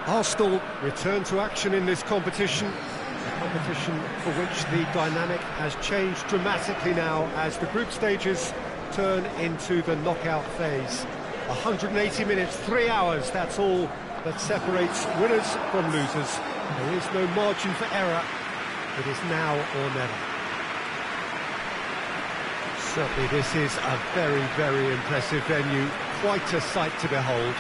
Arsenal return to action in this competition, a competition for which the dynamic has changed dramatically now as the group stages turn into the knockout phase. 180 minutes, 3 hours, that's all that separates winners from losers. There is no margin for error. It is now or never. Certainly this is a very, very impressive venue. Quite a sight to behold.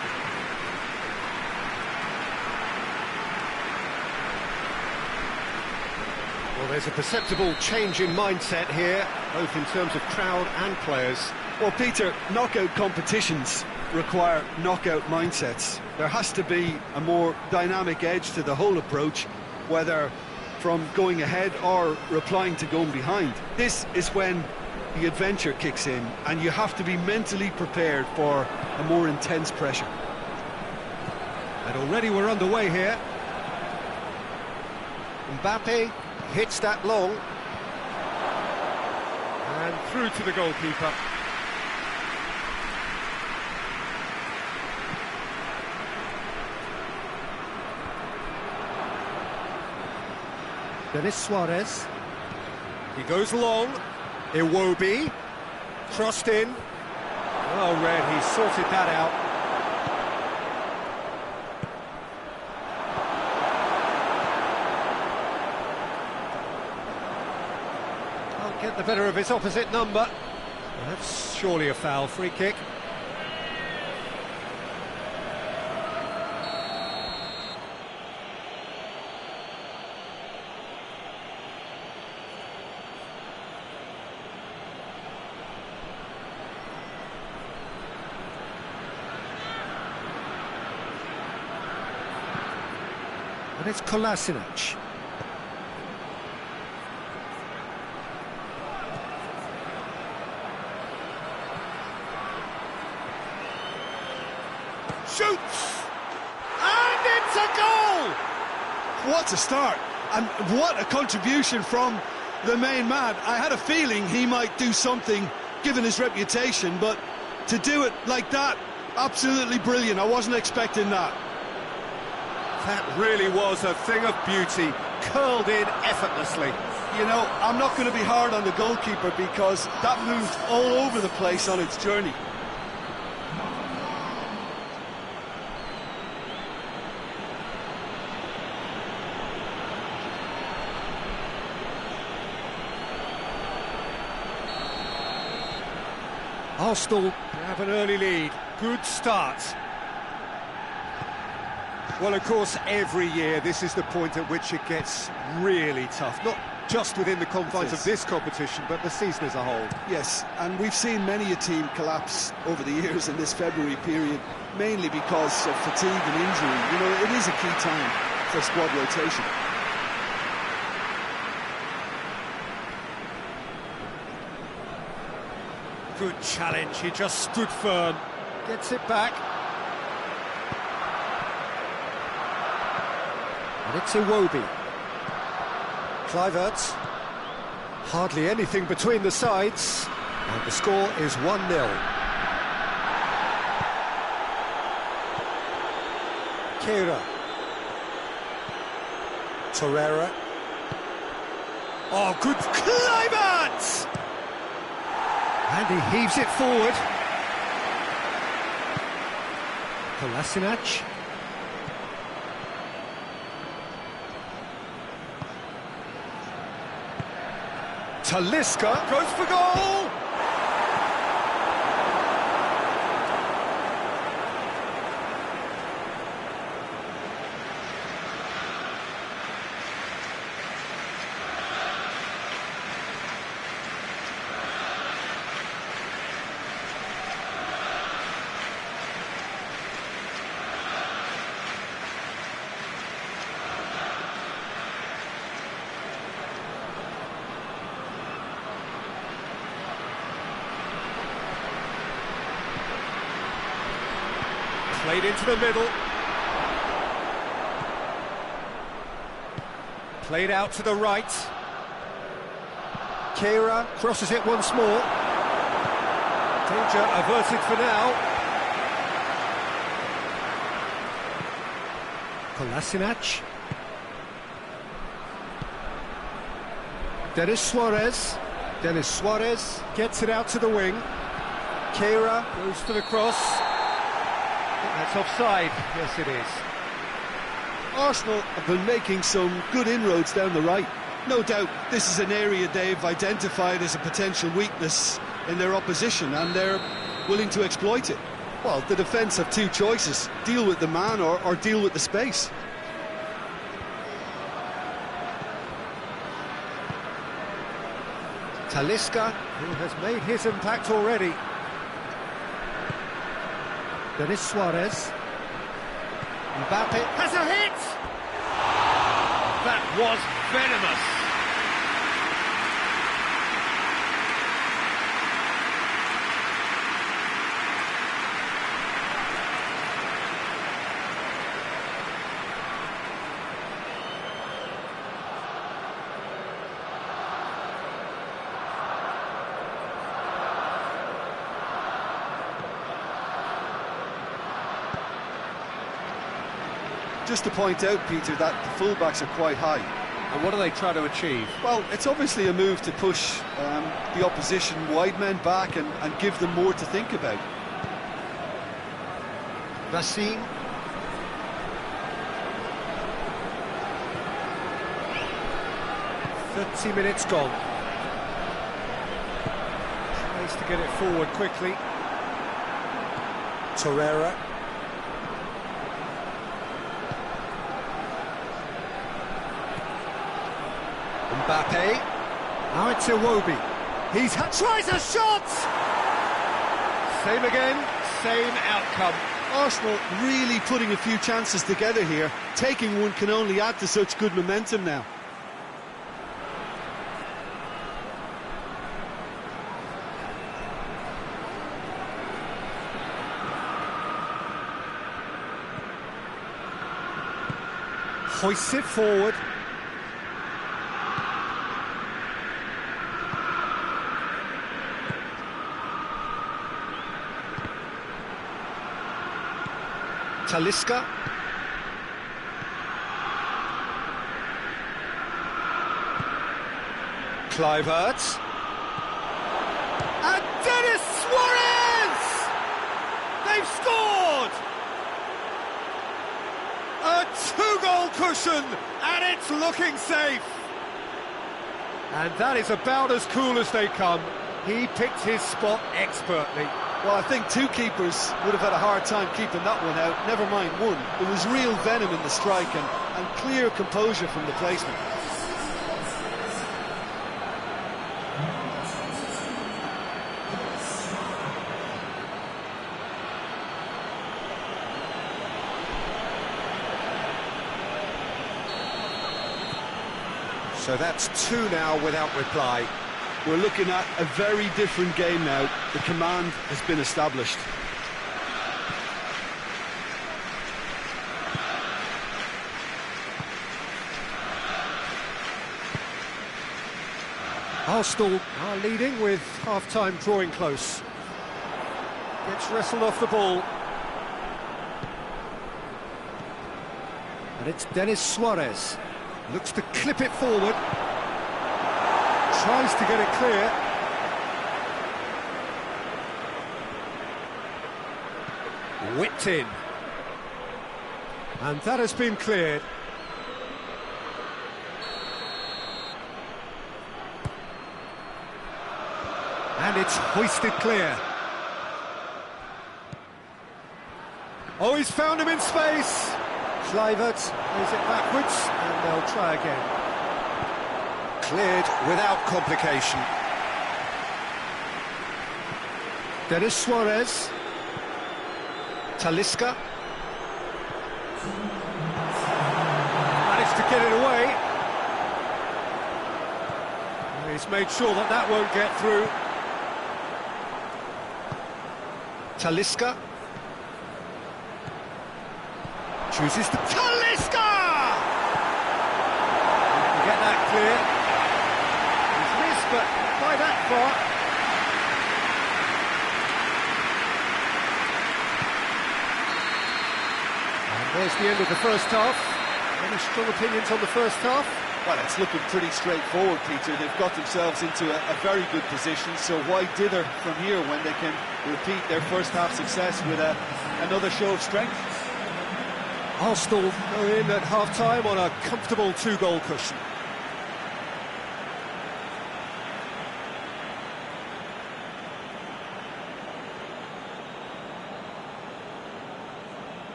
Well, there's a perceptible change in mindset here, both in terms of crowd and players. Well, Peter, knockout competitions require knockout mindsets. There has to be a more dynamic edge to the whole approach, whether from going ahead or replying to going behind. This is when the adventure kicks in, and you have to be mentally prepared for a more intense pressure. And already we're underway here. Mbappe hits that long. And through to the goalkeeper. Denis Suarez. He goes long. Iwobi. Crossed in. Oh, Red, he sorted that out. Can't get the better of his opposite number. That's surely a foul. Free kick. And it's Kolasinac. Shoots! And it's a goal! What a start, and what a contribution from the main man. I had a feeling he might do something, given his reputation, but to do it like that, absolutely brilliant. I wasn't expecting that. That really was a thing of beauty, curled in effortlessly. You know, I'm not going to be hard on the goalkeeper because that moved all over the place on its journey. Arsenal have an early lead. Good start. Well, of course, every year this is the point at which it gets really tough. Not just within the confines of this competition, but the season as a whole. Yes, and we've seen many a team collapse over the years in this February period, mainly because of fatigue and injury. You know, it is a key time for squad rotation. Good challenge, he just stood firm. Gets it back. And it's Iwobi. Kluivert. Hardly anything between the sides. And the score is 1-0. Kira. Torreira. Oh, good Kluivert! And he heaves it forward. Kolasinac. Talisca goes for goal! Played into the middle. Played out to the right. Kira crosses it once more. Danger averted for now. Kolasinac. Denis Suarez. Denis Suarez gets it out to the wing. Keira goes for the cross. That's offside. Yes, it is. Arsenal have been making some good inroads down the right. No doubt this is an area they've identified as a potential weakness in their opposition, and they're willing to exploit it. Well, the defence have two choices: deal with the man or deal with the space. Talisca, who has made his impact already. Denis Suarez. Mbappe has a hit! That was venomous. Just to point out, Peter, that the fullbacks are quite high. And what do they try to achieve? Well, it's obviously a move to push the opposition wide men back and give them more to think about. Vassin. "30 minutes gone." Tries to get it forward quickly. Torreira. Mbappe. Now it's Iwobi. Tries a shot! Same again, same outcome. Arsenal really putting a few chances together here. Taking one can only add to such good momentum now. Hoists it forward. Talisca. Kluivert. And Denis Suarez! They've scored! A two-goal cushion, and it's looking safe. And that is about as cool as they come. He picked his spot expertly. Well, I think two keepers would have had a hard time keeping that one out, never mind one. There was real venom in the strike and clear composure from the placement. So that's two now without reply. We're looking at a very different game now. The command has been established. Arsenal are leading with half-time drawing close. Gets wrestled off the ball. And it's Denis Suarez. Looks to clip it forward. Tries to get it clear. Whipped in. And that has been cleared. And it's hoisted clear. Oh, he's found him in space. Kluivert plays it backwards, and they'll try again. Cleared without complication. Denis Suarez. Talisca. Managed to get it away. He's made sure that that won't get through. Talisca. Chooses to Talisca! Get that clear. He's missed, but by that far. And There's the end of the first half. Any strong opinions on the first half? Well, it's looking pretty straightforward, Peter. They've got themselves into a very good position, so why dither from here when they can repeat their first half success with another show of strength? Arsenal go in at half-time on a comfortable 2-goal cushion.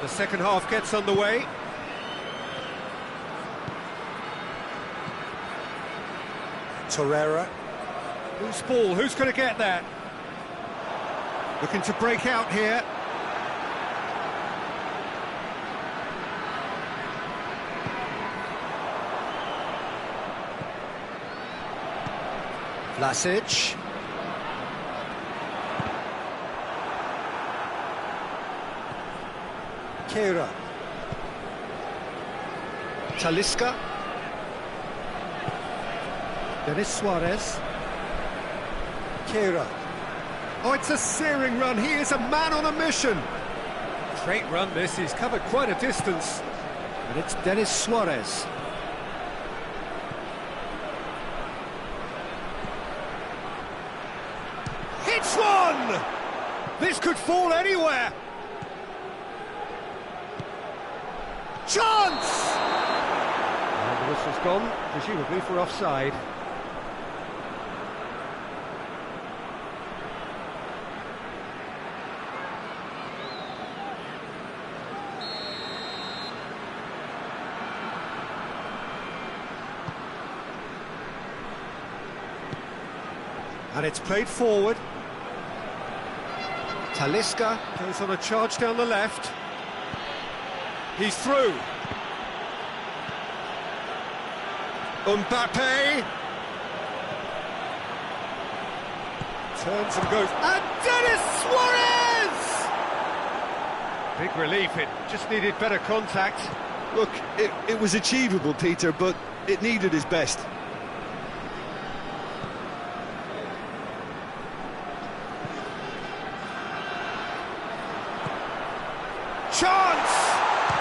The second half gets underway. Torreira. Loose ball, who's going to get that? Looking to break out here. Vlasic. Kera. Talisca. Denis Suarez. Kera. Oh, it's a searing run. He is a man on a mission. Great run this. He's covered quite a distance. And it's Denis Suarez. Hits one! This could fall anywhere. Chance! And the whistle's gone, presumably for offside. And it's played forward. Talisca. Goes on a charge down the left. He's through. Mbappe. Turns and goes. And Denis Suarez! Big relief, it just needed better contact. Look, it was achievable, Peter, but it needed his best. Chance!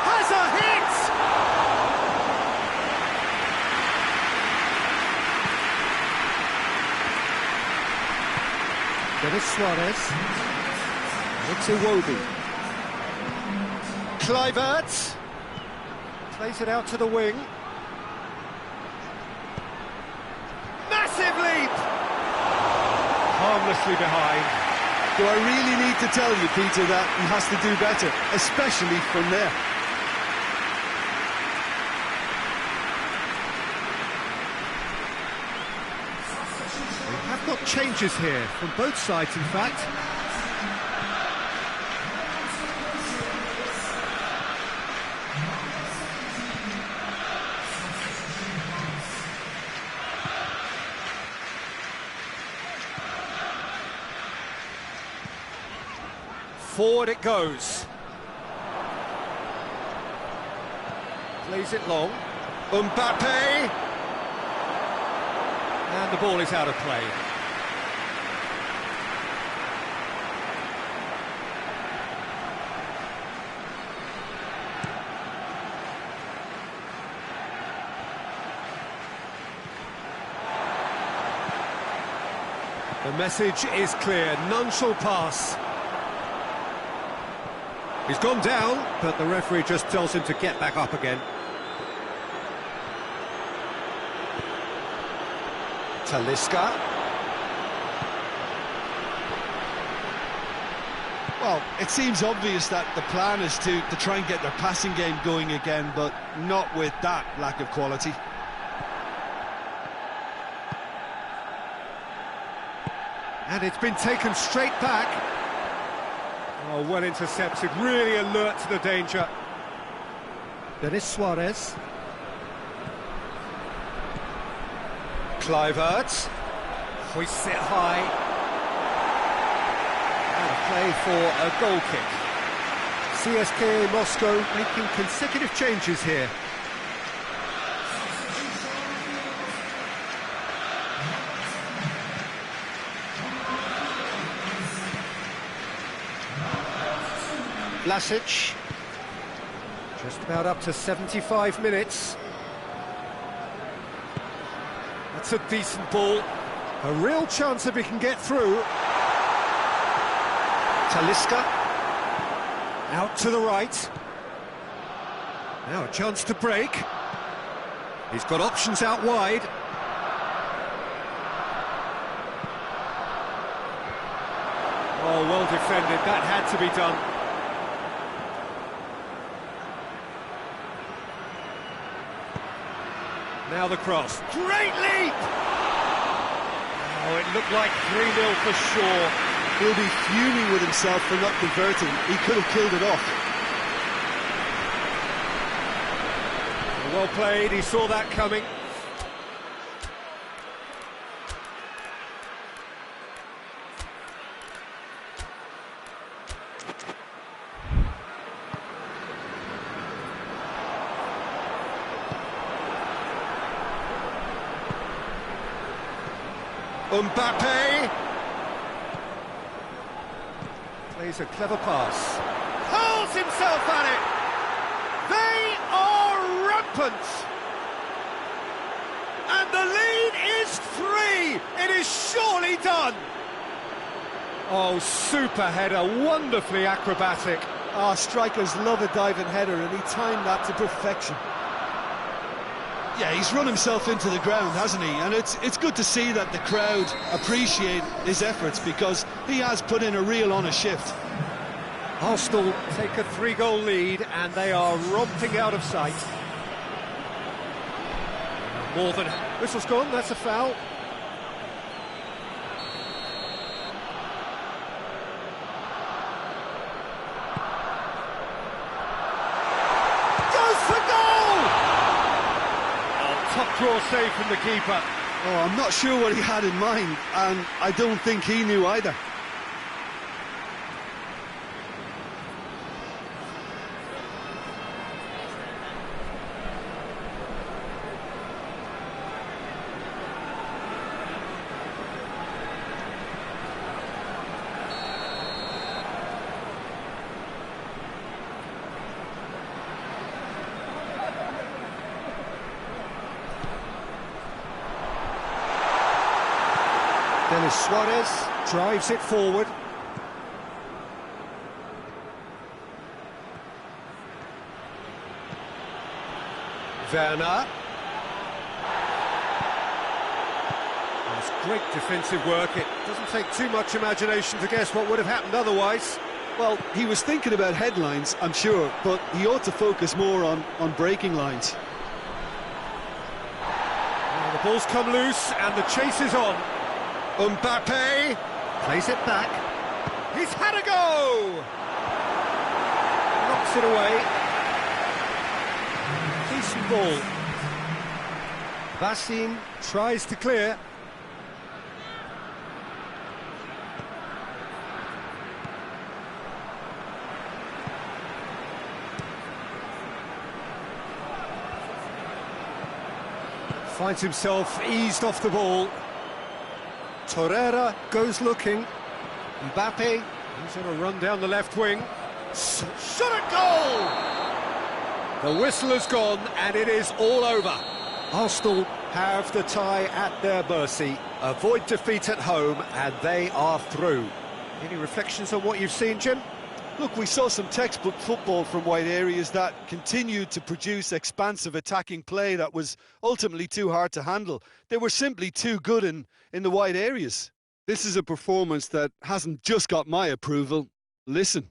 Has a hit! Denis Suarez. It's Iwobi. Kluivert plays it out to the wing. Massive leap! Harmlessly behind. Do I really need to tell you, Peter, that he has to do better, especially from there? We have got changes here, from both sides in fact. Forward it goes. Plays it long. Mbappe! And the ball is out of play. The message is clear, none shall pass. He's gone down, but the referee just tells him to get back up again. Talisca. Well, it seems obvious that the plan is to try and get their passing game going again, but not with that lack of quality. And it's been taken straight back. Oh, well intercepted, really alert to the danger. Denis Suarez. Kluivert hoists it high. And a play for a goal kick. CSKA Moscow making consecutive changes here. Vlasic. Just about up to 75 minutes. That's a decent ball. A real chance if he can get through. Talisca. Out to the right. Now a chance to break. He's got options out wide. Oh, well defended. That had to be done. Now the cross. Great leap! Oh, it looked like 3-0 for sure. He'll be fuming with himself for not converting. He could have killed it off. Well played, he saw that coming. Mbappe plays a clever pass, hurls himself at it. They are rampant, and the lead is 3. It is surely done. Oh, super header, wonderfully acrobatic. Ah, strikers love a diving header, and he timed that to perfection. Yeah, he's run himself into the ground, hasn't he? And it's good to see that the crowd appreciate his efforts, because he has put in a real honest shift. Arsenal take a 3-goal lead, and they are romping out of sight. More than... Whistle's gone, that's a foul. Top draw save from the keeper. Oh, I'm not sure what he had in mind, and I don't think he knew either. Denis Suarez drives it forward. Werner. That's great defensive work. It doesn't take too much imagination to guess what would have happened otherwise. Well, he was thinking about headlines, I'm sure, but he ought to focus more on breaking lines. Now the ball's come loose and the chase is on. Mbappe plays it back. He's had a go! Knocks it away. Decent ball. Vassin tries to clear. Finds himself eased off the ball. Torreira goes looking. Mbappe, he's on a run down the left wing. Shot at goal! The whistle has gone and it is all over. Arsenal have the tie at their mercy. Avoid defeat at home and they are through. Any reflections on what you've seen, Jim? Look, we saw some textbook football from wide areas that continued to produce expansive attacking play that was ultimately too hard to handle. They were simply too good in the wide areas. This is a performance that hasn't just got my approval. Listen.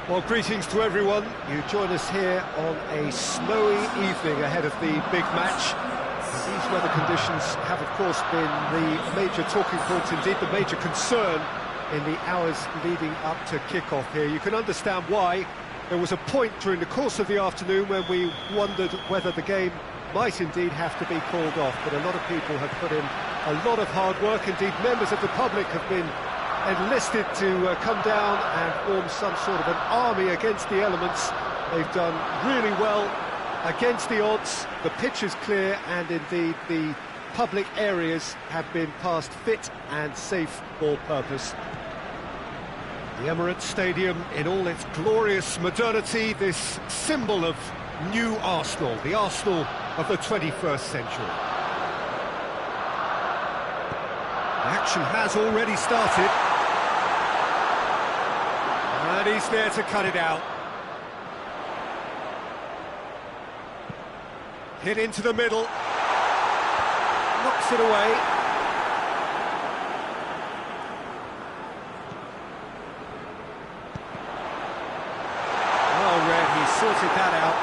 Well, greetings to everyone. You join us here on a snowy evening ahead of the big match. These weather conditions have, of course, been the major talking point, indeed the major concern in the hours leading up to kick-off here. You can understand why. There was a point during the course of the afternoon when we wondered whether the game might indeed have to be called off, but a lot of people have put in a lot of hard work. Indeed, members of the public have been enlisted to come down and form some sort of an army against the elements. They've done really well against the odds. The pitch is clear, and indeed the public areas have been passed fit and safe for purpose. The Emirates Stadium in all its glorious modernity, this symbol of new Arsenal, the Arsenal of the 21st century. The action has already started. And he's there to cut it out. Hit into the middle. Knocks it away. Oh, Red, he sorted that out.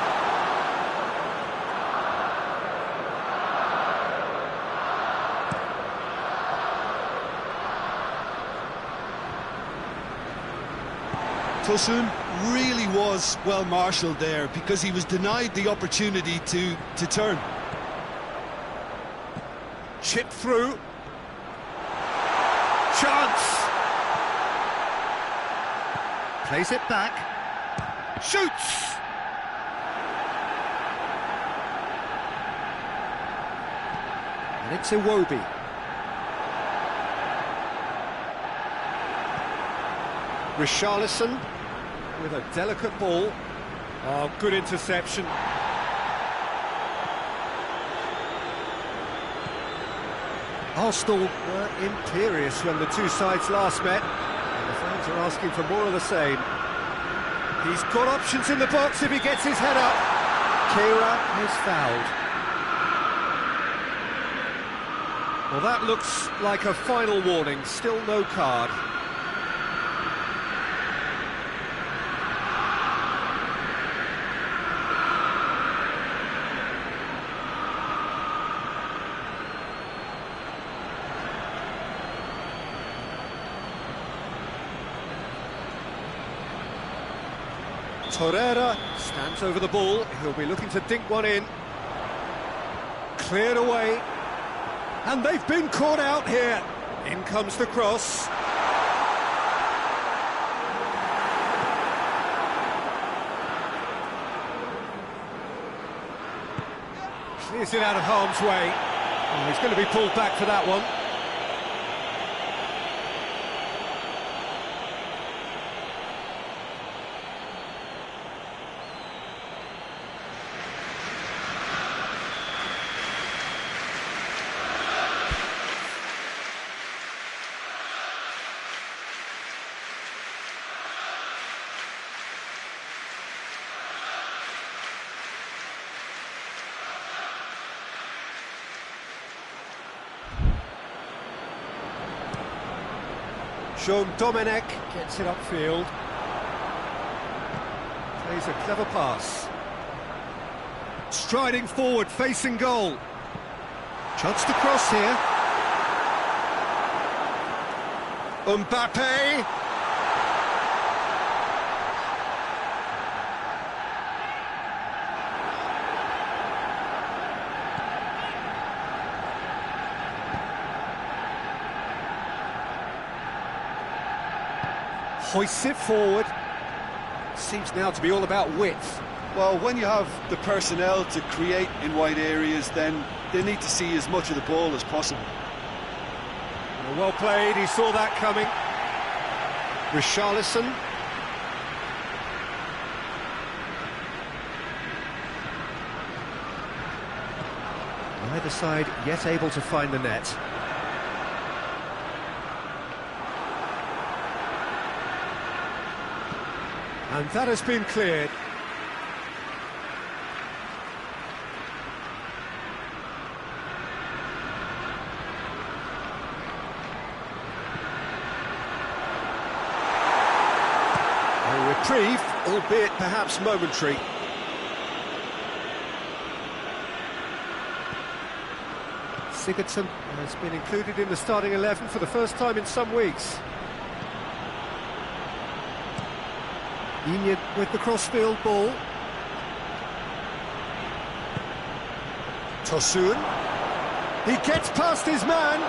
Tosun really was well marshalled there because he was denied the opportunity to turn. Chip through. Chance! Plays it back. Shoots! And it's Iwobi. Richarlison with a delicate ball. Oh, good interception. Arsenal were imperious when the two sides last met, and the fans are asking for more of the same. He's got options in the box if he gets his head up. Kira is fouled. Well, that looks like a final warning, still no card. Torreira stands over the ball. He'll be looking to dink one in. Cleared away. And they've been caught out here. In comes the cross. Clears it out of harm's way. Oh, he's going to be pulled back for that one. Domenech gets it upfield. Plays a clever pass. Striding forward, facing goal. Chance to cross here. Mbappe. Hoists it forward. Seems now to be all about width. Well, when you have the personnel to create in wide areas, then they need to see as much of the ball as possible. Well played, he saw that coming. Richarlison. Either side yet able to find the net. And that has been cleared. A reprieve. albeit perhaps momentary. Sigurdsson has been included in the starting 11 for the first time in some weeks. Union with the crossfield ball. Tosun. He gets past his man.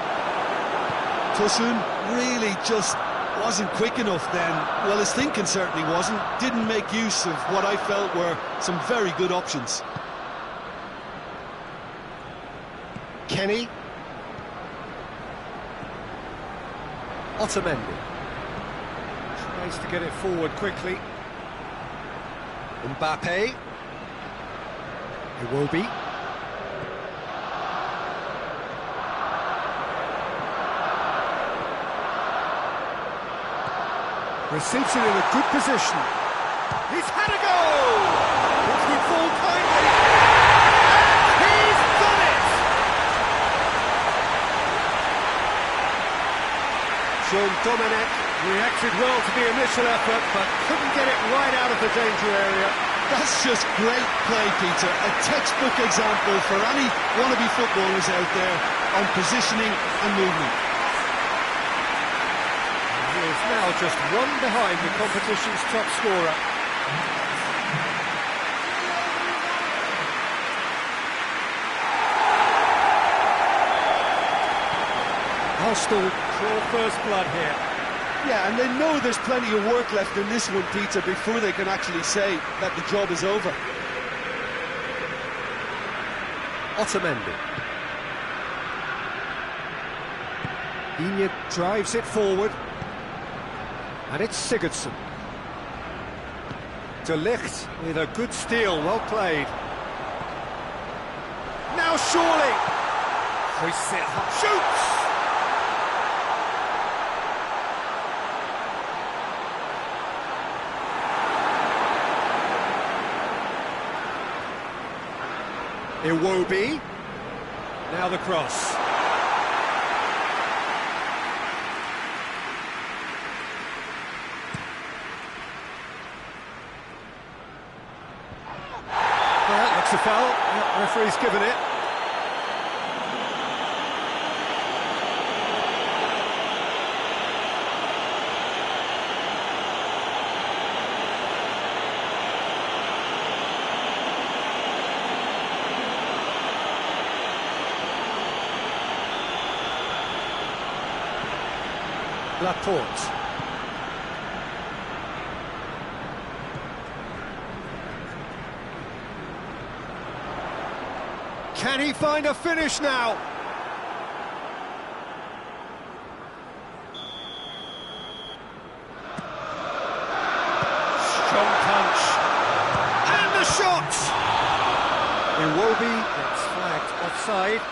Tosun really just wasn't quick enough then. Well, his thinking certainly wasn't. Didn't make use of what I felt were some very good options. Kenny. Otamendi. Tries to get it forward quickly. Mbappe. Iwobi. Receives it in a good position. He's had a goal! It would fall kindly. He's done it! Domenech reacted well to the initial effort, but couldn't get it right out of the danger area. That's just great play, Peter. A textbook example for any wannabe footballers out there on positioning and movement. He is now just one behind the competition's top scorer. Arsenal draw first blood here. Yeah, and they know there's plenty of work left in this one, Peter, before they can actually say that the job is over. Otamendi. Digne drives it forward. And it's Sigurdsson. De Ligt with a good steal, well played. Now surely! Hoists it up, shoots! Iwobi. Now the cross. Well, looks a foul. The referee's given it. Laporte. Can he find a finish now? Strong punch. And the shot! Iwobi gets flagged offside.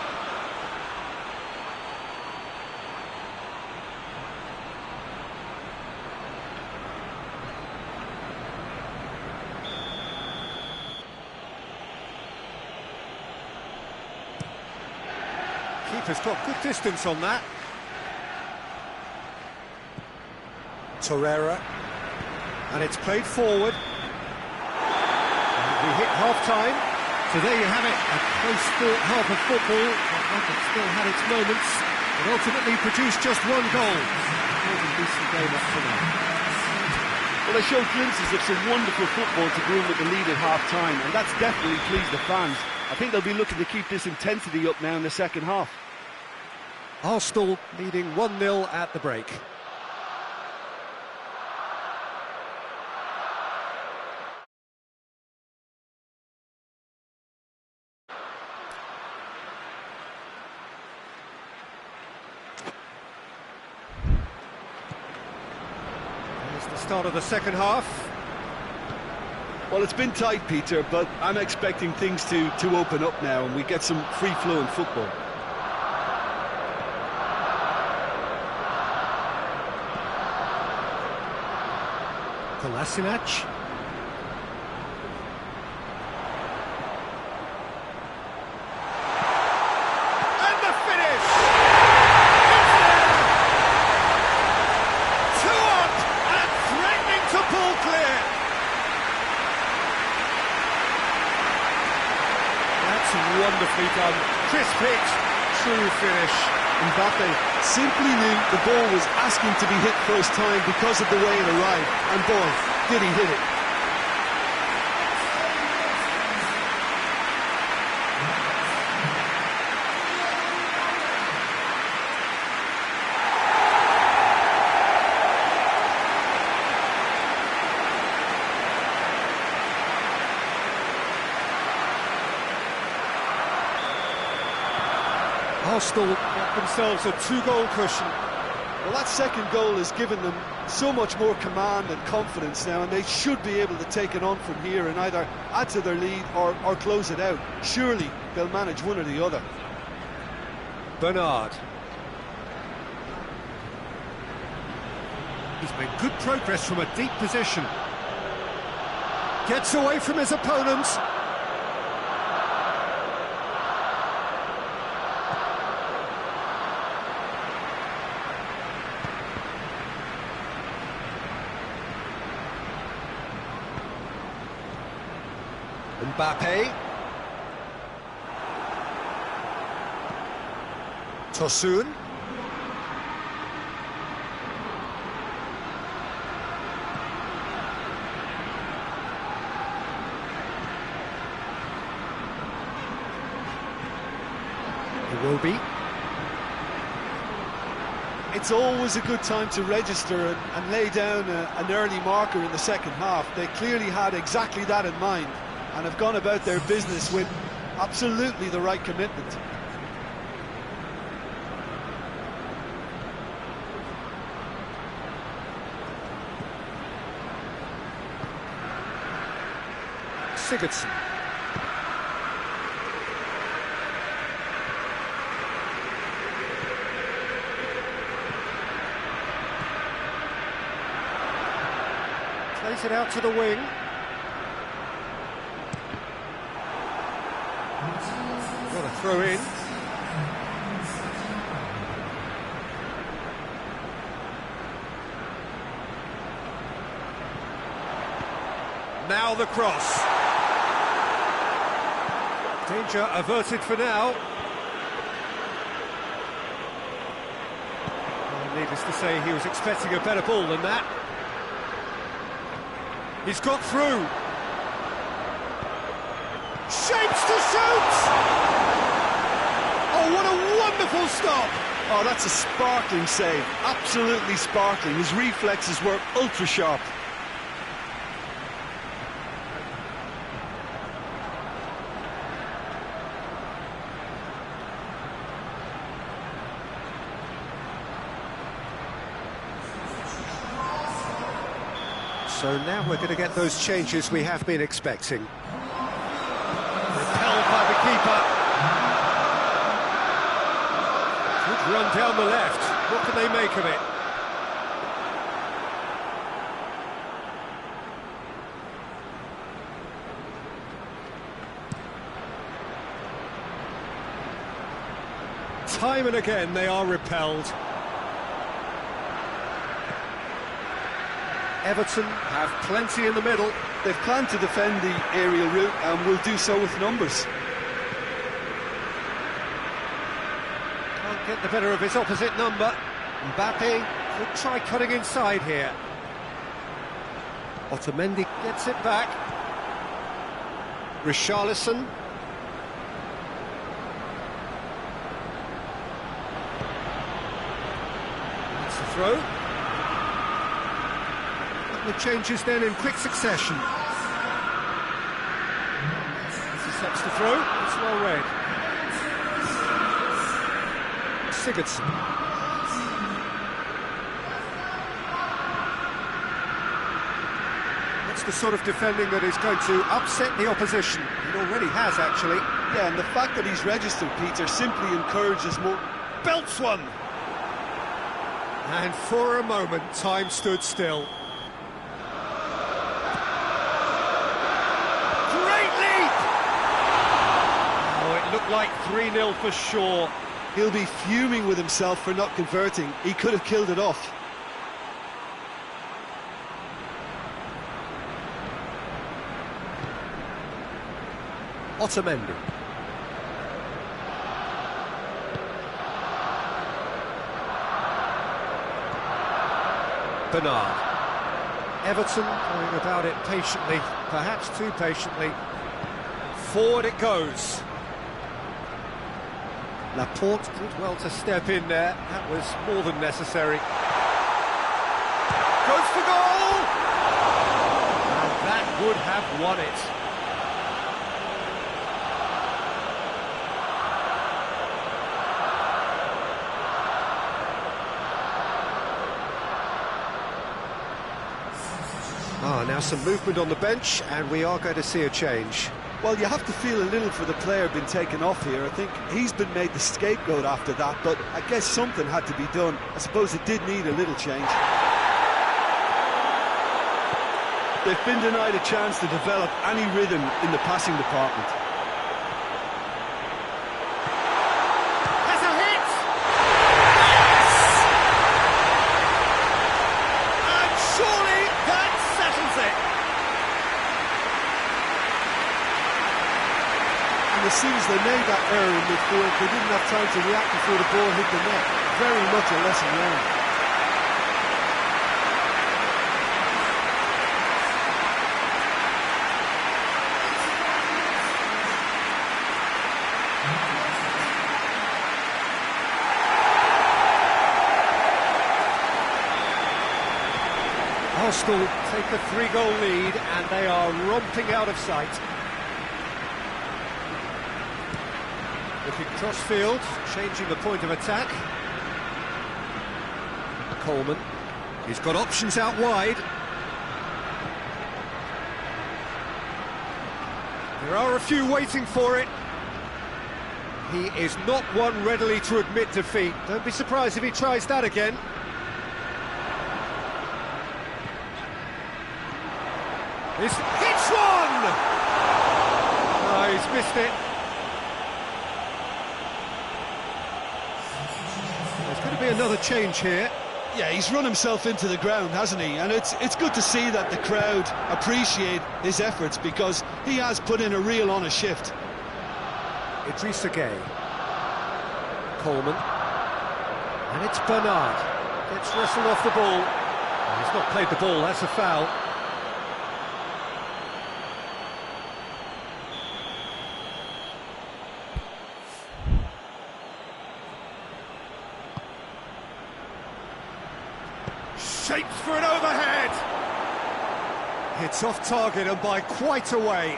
Keeper's got good distance on that. Torreira. And it's played forward. And we hit half-time. So there you have it, a close-fought half of football. One that still had its moments, but ultimately produced just one goal. It was a decent game up to now. Well, they showed glimpses of some wonderful football to go in with the lead at half-time, and that's definitely pleased the fans. I think they'll be looking to keep this intensity up now in the second half. Arsenal leading 1-0 at the break. There's the start of the second half. Well, it's been tight, Peter, but I'm expecting things to open up now and we get some free-flowing football. Kolasinac. And the finish! It's there! 2 up and threatening to pull clear. crisp hit, true finish. Mbappe simply knew the ball was asking to be hit first time because of the way it arrived, and boy, did he hit it. Arsenal get themselves a 2-goal cushion. Well, that second goal has given them so much more command and confidence now, and they should be able to take it on from here and either add to their lead or close it out. Surely they'll manage one or the other. Bernard. He's made good progress from a deep position. Gets away from his opponents. Mbappe. Tosun. Iwobi. It's always a good time to register and lay down an early marker in the second half. They clearly had exactly that in mind and have gone about their business with absolutely the right commitment. Sigurdsson. Plays it out to the wing. Got a throw in. Now the cross. Danger averted for now. Well, needless to say, he was expecting a better ball than that. He's got through. Shapes to shoot! Oh, what a wonderful stop! Oh, that's a sparkling save. Absolutely sparkling. His reflexes were ultra sharp. So now we're going to get those changes we have been expecting. Repelled by the keeper. Good run down the left. What can they make of it? Time and again they are repelled. Everton have plenty in the middle. They've planned to defend the aerial route and will do so with numbers. Can't get the better of his opposite number. Mbappe could try cutting inside here. Otamendi gets it back. Richarlison. That's the throw. The changes then in quick succession. Intercepts the throw, it's well read. Sigurdsson. That's the sort of defending that is going to upset the opposition. It already has, actually. Yeah, and the fact that he's registered, Peter, simply encourages more. Belts one! And for a moment, time stood still. Looked like 3-0 for sure. He'll be fuming with himself for not converting. He could have killed it off. Otamendi. Bernard. Everton going about it patiently, perhaps too patiently. Forward it goes. Laporte did well to step in there. That was more than necessary. Goes for goal! And that would have won it. Now some movement on the bench, and we are going to see a change. Well, you have to feel a little for the player being taken off here. I think he's been made the scapegoat after that, but I guess something had to be done. I suppose it did need a little change. They've been denied a chance to develop any rhythm in the passing department. As soon as they made that error in midfield, they didn't have time to react before the ball hit the net. Very much a lesson learned. Arsenal take a 3-goal lead, and they are romping out of sight. Looking cross-field, changing the point of attack. Coleman. He's got options out wide. There are a few waiting for it. He is not one readily to admit defeat. Don't be surprised if he tries that again. He's hits one! Oh, he's missed it. Be another change here. Yeah, he's run himself into the ground, hasn't he? And it's good to see that the crowd appreciate his efforts, because he has put in a real honest shift. Idrissa Gueye. Coleman. And it's Bernard. Gets wrestled off the ball. He's not played the ball, that's a foul. Shapes for an overhead. It's off target and by quite a way.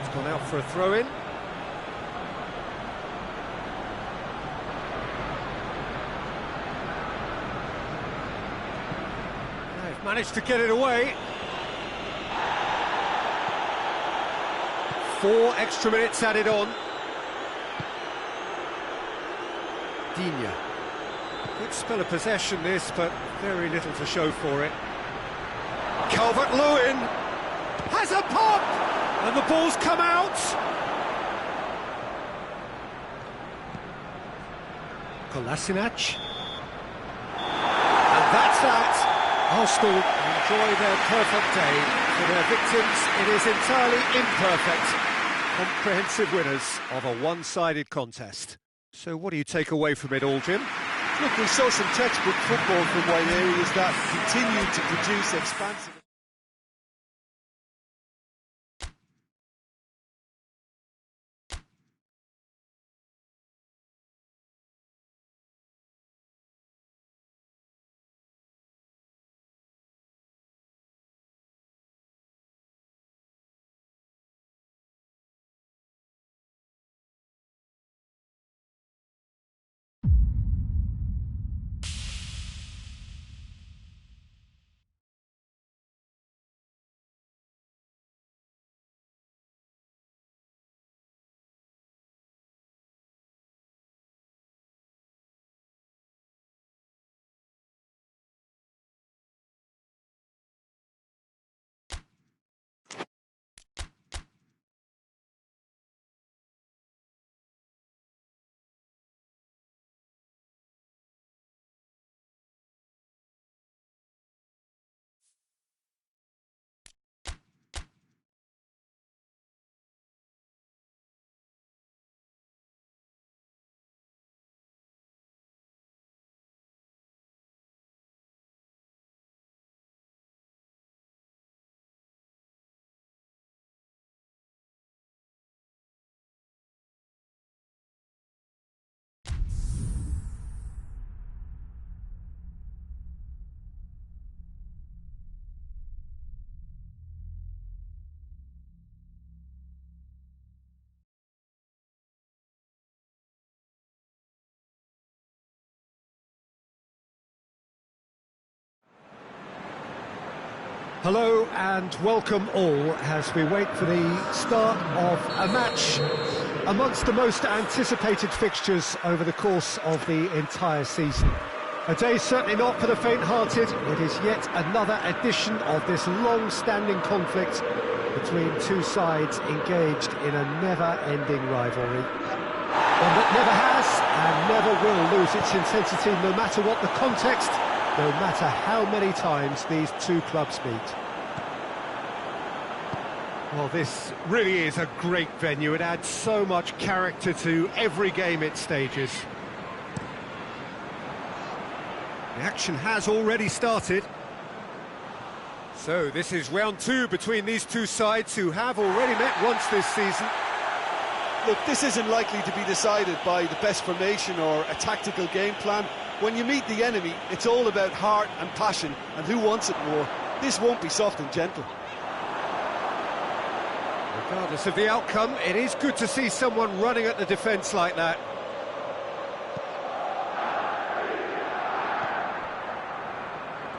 It's gone out for a throw-in. Managed to get it away. 4 extra minutes added on. Digne. Good spell of possession this, but very little to show for it. Calvert-Lewin has a pop! And the ball's come out! Kolasinac. And that's that. Arsenal enjoy their perfect day. For their victims, it is entirely imperfect. Comprehensive winners of a one-sided contest. So what do you take away from it all, Jim? Look, we saw some textbook football from wide areas that continued to produce expansive... Hello and welcome all as we wait for the start of a match amongst the most anticipated fixtures over the course of the entire season. A day certainly not for the faint-hearted. It is yet another edition of this long-standing conflict between two sides engaged in a never-ending rivalry. One that never has and never will lose its intensity no matter what the context, no matter how many times these two clubs meet. Well, this really is a great venue. It adds so much character to every game it stages. The action has already started. So this is round two between these two sides who have already met once this season. Look, this isn't likely to be decided by the best formation or a tactical game plan. When you meet the enemy, it's all about heart and passion and who wants it more. This won't be soft and gentle. Regardless of the outcome, it is good to see someone running at the defence like that.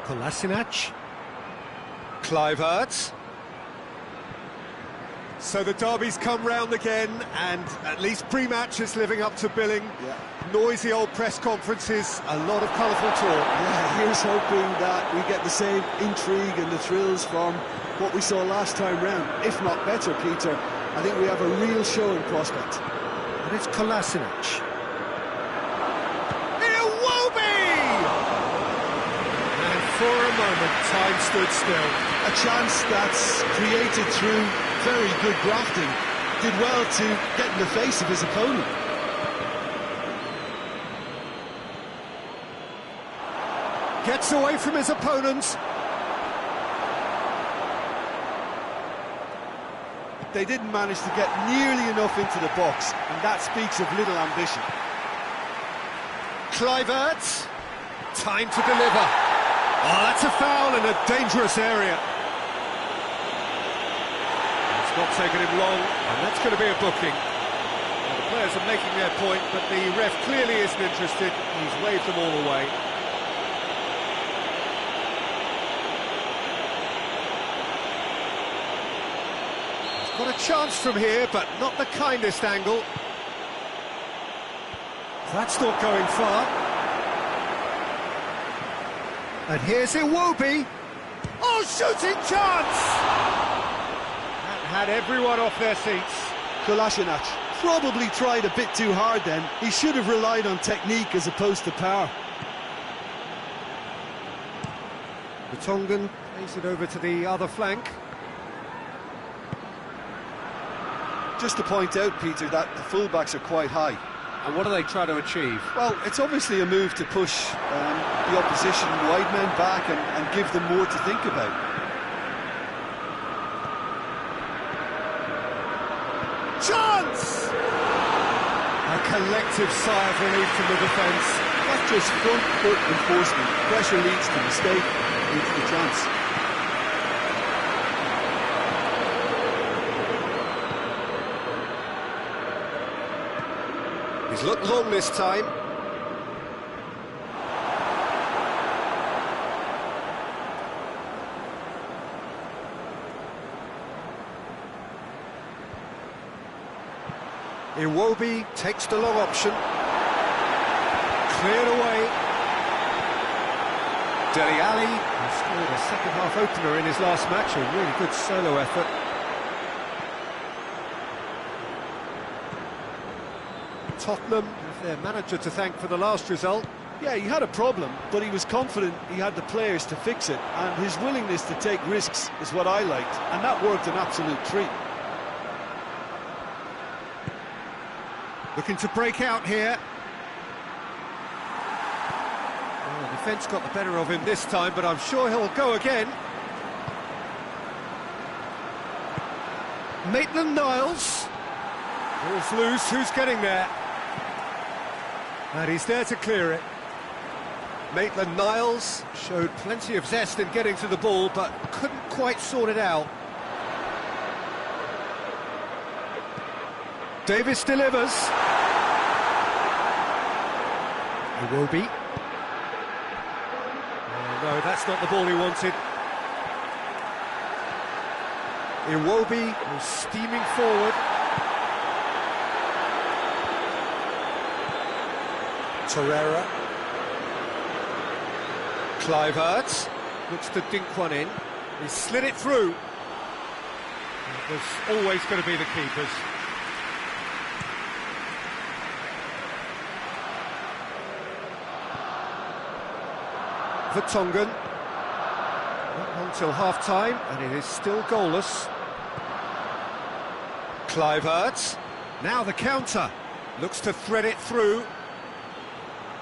Kolasinac. Kluivert. So the derby's come round again, and at least pre-match is living up to billing. Yeah. Noisy old press conferences, a lot of colourful talk. Yeah, here's hoping that we get the same intrigue and the thrills from what we saw last time round. If not better, Peter, I think we have a real showing prospect. And it's Kolasinac. For a moment, time stood still. A chance that's created through very good grafting. Did well to get in the face of his opponent. Gets away from his opponents. They didn't manage to get nearly enough into the box, and that speaks of little ambition. Kluivert. Time to deliver. Oh, that's a foul in a dangerous area. It's not taken him long, and that's going to be a booking. Well, the players are making their point, but the ref clearly isn't interested. He's waved them all away. He's got a chance from here, but not the kindest angle. That's not going far. And here's Iwobi. Oh, shooting chance! That had everyone off their seats. Kolasinac probably tried a bit too hard then. He should have relied on technique as opposed to power. The Tongan plays it over to the other flank. Just to point out, Peter, that the fullbacks are quite high. And what do they try to achieve? Well, it's obviously a move to push the opposition wide men back and give them more to think about. Chance! A collective sigh of relief from the defence. That's just front foot enforcement. Pressure leads to mistake, leads to chance. He's looked long this time. Iwobi takes the long option. Cleared away. Dele Alli, who scored a second-half opener in his last match, a really good solo effort. Tottenham have their manager to thank for the last result. Yeah, he had a problem, but he was confident he had the players to fix it, and his willingness to take risks is what I liked, and that worked an absolute treat. Looking to break out here. Well, the defence got the better of him this time, but I'm sure he'll go again. Maitland-Niles. Ball's loose, who's getting there? And he's there to clear it. Maitland-Niles showed plenty of zest in getting to the ball, but couldn't quite sort it out. Davis delivers. Iwobi. Oh, no, that's not the ball he wanted. Iwobi. Goes steaming forward. Torreira. Kluivert. Looks to dink one in. He slid it through. It was always going to be the keepers. Vertonghen. Not long till half-time, and it is still goalless. Kluivert. Now the counter. Looks to thread it through.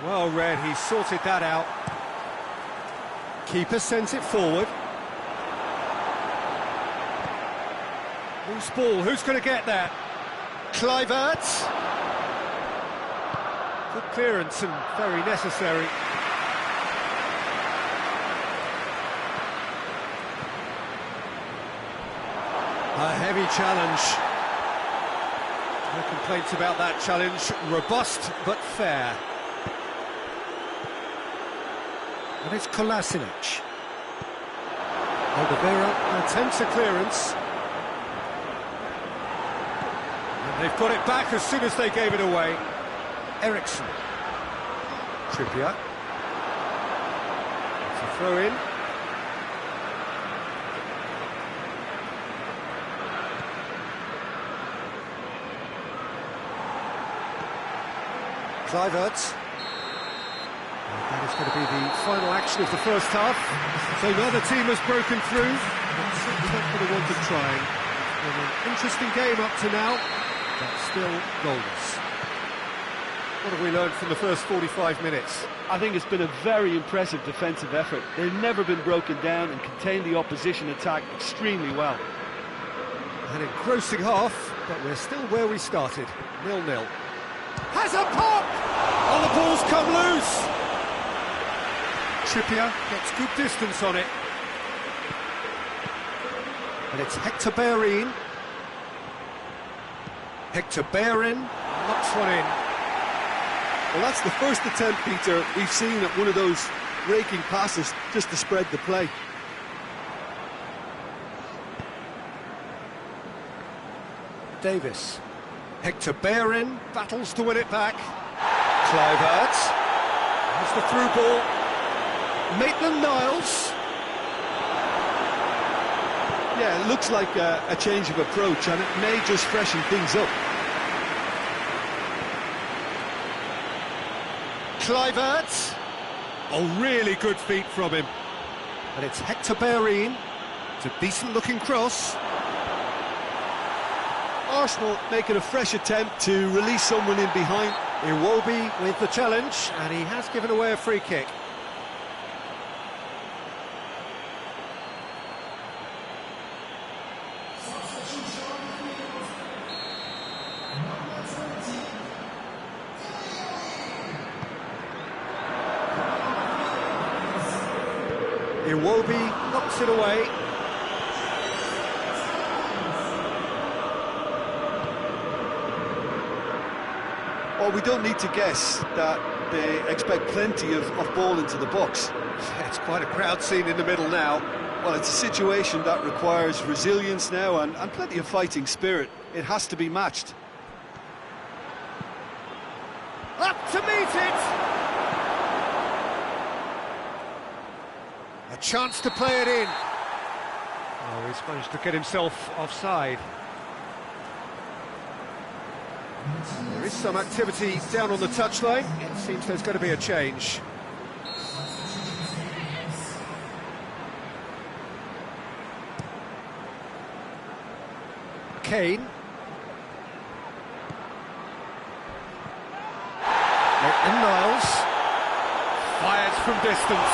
Well read, he sorted that out. Keeper sends it forward. Loose ball, who's going to get that? Kluivert. Good clearance and very necessary. A heavy challenge. No complaints about that challenge. Robust but fair. And it's Kolasinac. Oliveira attempts a clearance. And they've got it back as soon as they gave it away. Eriksson. Trippier. It's a throw in. Kluivert. That is going to be the final action of the first half. So neither team has broken through. But certainly not for the want of trying. It's been an interesting game up to now, but still goalless. What have we learned from the first 45 minutes? I think it's been a very impressive defensive effort. They've never been broken down and contained the opposition attack extremely well. An engrossing half, but we're still where we started, 0-0. Has a pop! Oh, the ball's come loose! Trippier gets good distance on it. And it's Hector Bellerin. Hector Bellerin knocks one in. Well, that's the first attempt, Peter, we've seen at one of those raking passes just to spread the play. Davis. Hector Bellerin battles to win it back. Kluivert. That's the through ball. Maitland-Niles. Yeah, it looks like a change of approach, and it may just freshen things up. Kluivert. Oh, really good feet from him. And it's Hector Bellerin. It's a decent-looking cross. Arsenal making a fresh attempt to release someone in behind. Iwobi with the challenge, and he has given away a free kick. Iwobi knocks it away. Well, we don't need to guess that they expect plenty of ball into the box. It's quite a crowd scene in the middle now. Well, it's a situation that requires resilience now and plenty of fighting spirit. It has to be matched. Up to meet it! A chance to play it in. Oh, he's managed to get himself offside. There is some activity down on the touchline. It seems there's going to be a change. Kane. Maitland-Niles. Fires from distance.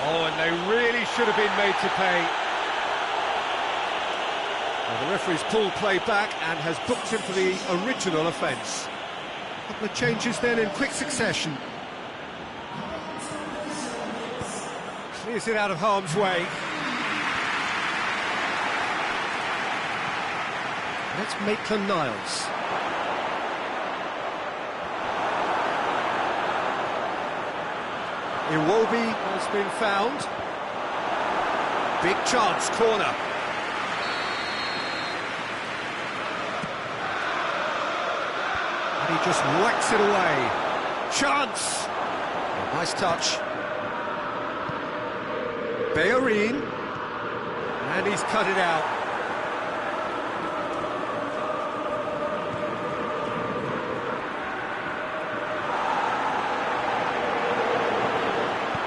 Oh, and they really should have been made to pay. Well, the referee's pulled play back and has booked him for the original offence. A couple of changes then in quick succession. Clears it out of harm's way. That's Maitland-Niles. Iwobi has been found. Big chance, corner. just whacks it away. Chance! Nice touch. Bellerin. And he's cut it out.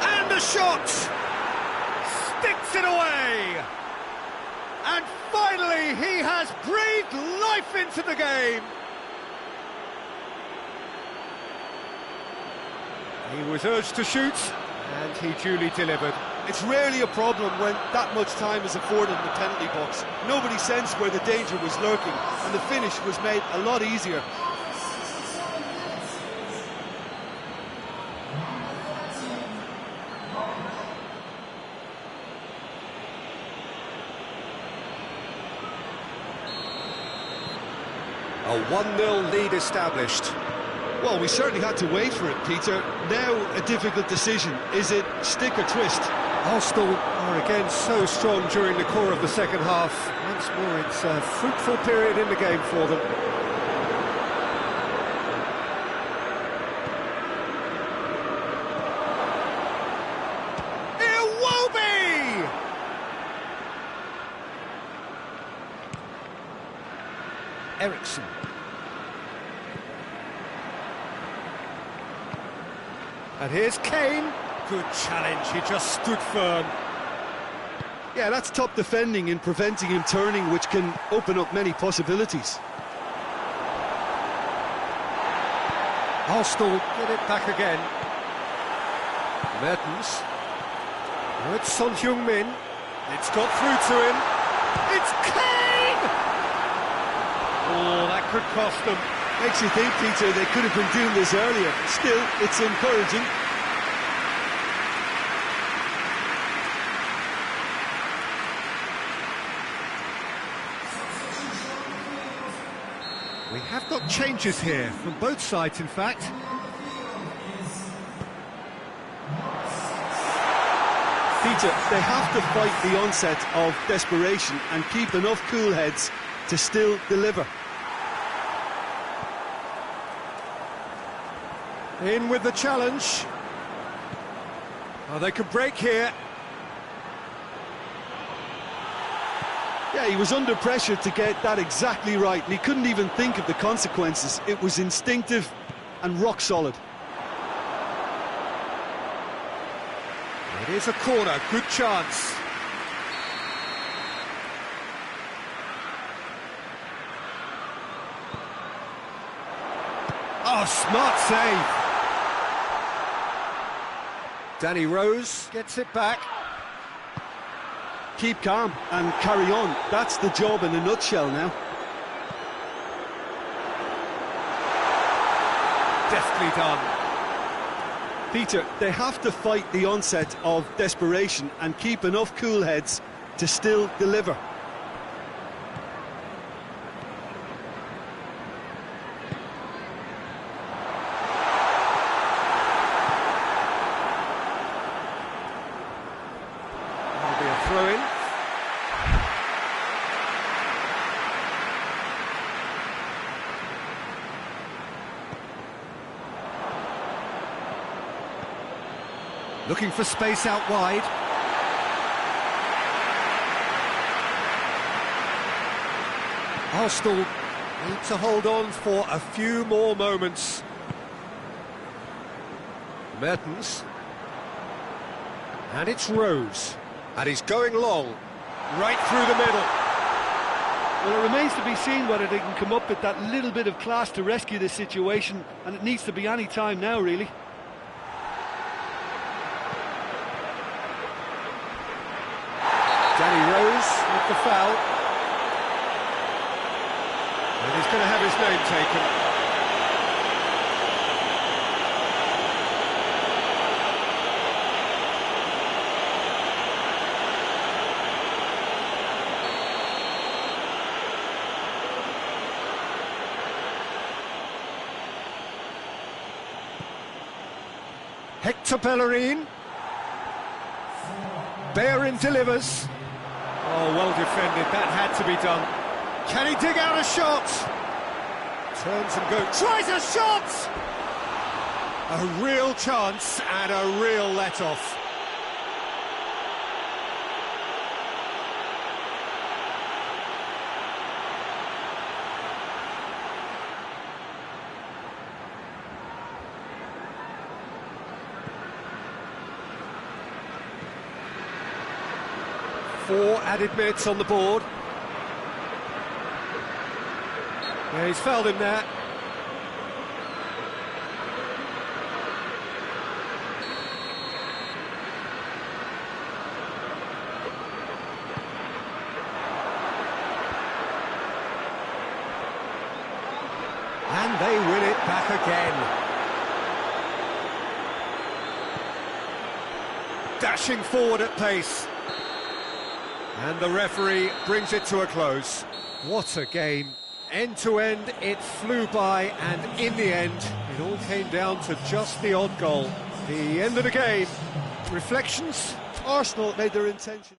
And the shot! Sticks it away! And finally, he has breathed life into the game. He was urged to shoot, and he duly delivered. It's rarely a problem when that much time is afforded in the penalty box. Nobody sensed where the danger was lurking, and the finish was made a lot easier. A 1-0 lead established. Well, we certainly had to wait for it, Peter. Now a difficult decision. Is it stick or twist? Arsenal are again so strong during the core of the second half. Once more, it's a fruitful period in the game for them. Iwobi! Eriksson. And here's Kane. Good challenge, he just stood firm. Yeah, that's top defending in preventing him turning, which can open up many possibilities. Arsenal get it back again. Mertens. Oh, it's Son Heung-min. It's got through to him. It's Kane! Oh, that could cost them. Makes you think, Peter, they could have been doing this earlier. Still, it's encouraging. We have got changes here, from both sides, in fact. Peter, they have to fight the onset of desperation and keep enough cool heads to still deliver. In with the challenge. Oh, they could break here. Yeah, he was under pressure to get that exactly right, and he couldn't even think of the consequences. It was instinctive and rock solid. It is a corner, good chance. Oh, smart save. Danny Rose gets it back. Keep calm and carry on. That's the job in a nutshell now. Deftly done. Peter, they have to fight the onset of desperation and keep enough cool heads to still deliver. That'll be a throw-in. Looking for space out wide. Arsenal need to hold on for a few more moments. Mertens. And it's Rose. And he's going long, right through the middle. Well, it remains to be seen whether they can come up with that little bit of class to rescue this situation, and it needs to be any time now, really. Danny Rose with the foul. And he's going to have his name taken. Hector Bellerin. Bellerin delivers. Oh, well defended, that had to be done. Can he dig out a shot? Turns and goes, tries a shot! A real chance and a real let-off. Four added minutes on the board. Yeah, he's fouled him there. And they win it back again. Dashing forward at pace. And the referee brings it to a close. What a game. End to end, it flew by, and in the end, it all came down to just the odd goal. The end of the game. Reflections? Arsenal made their intention.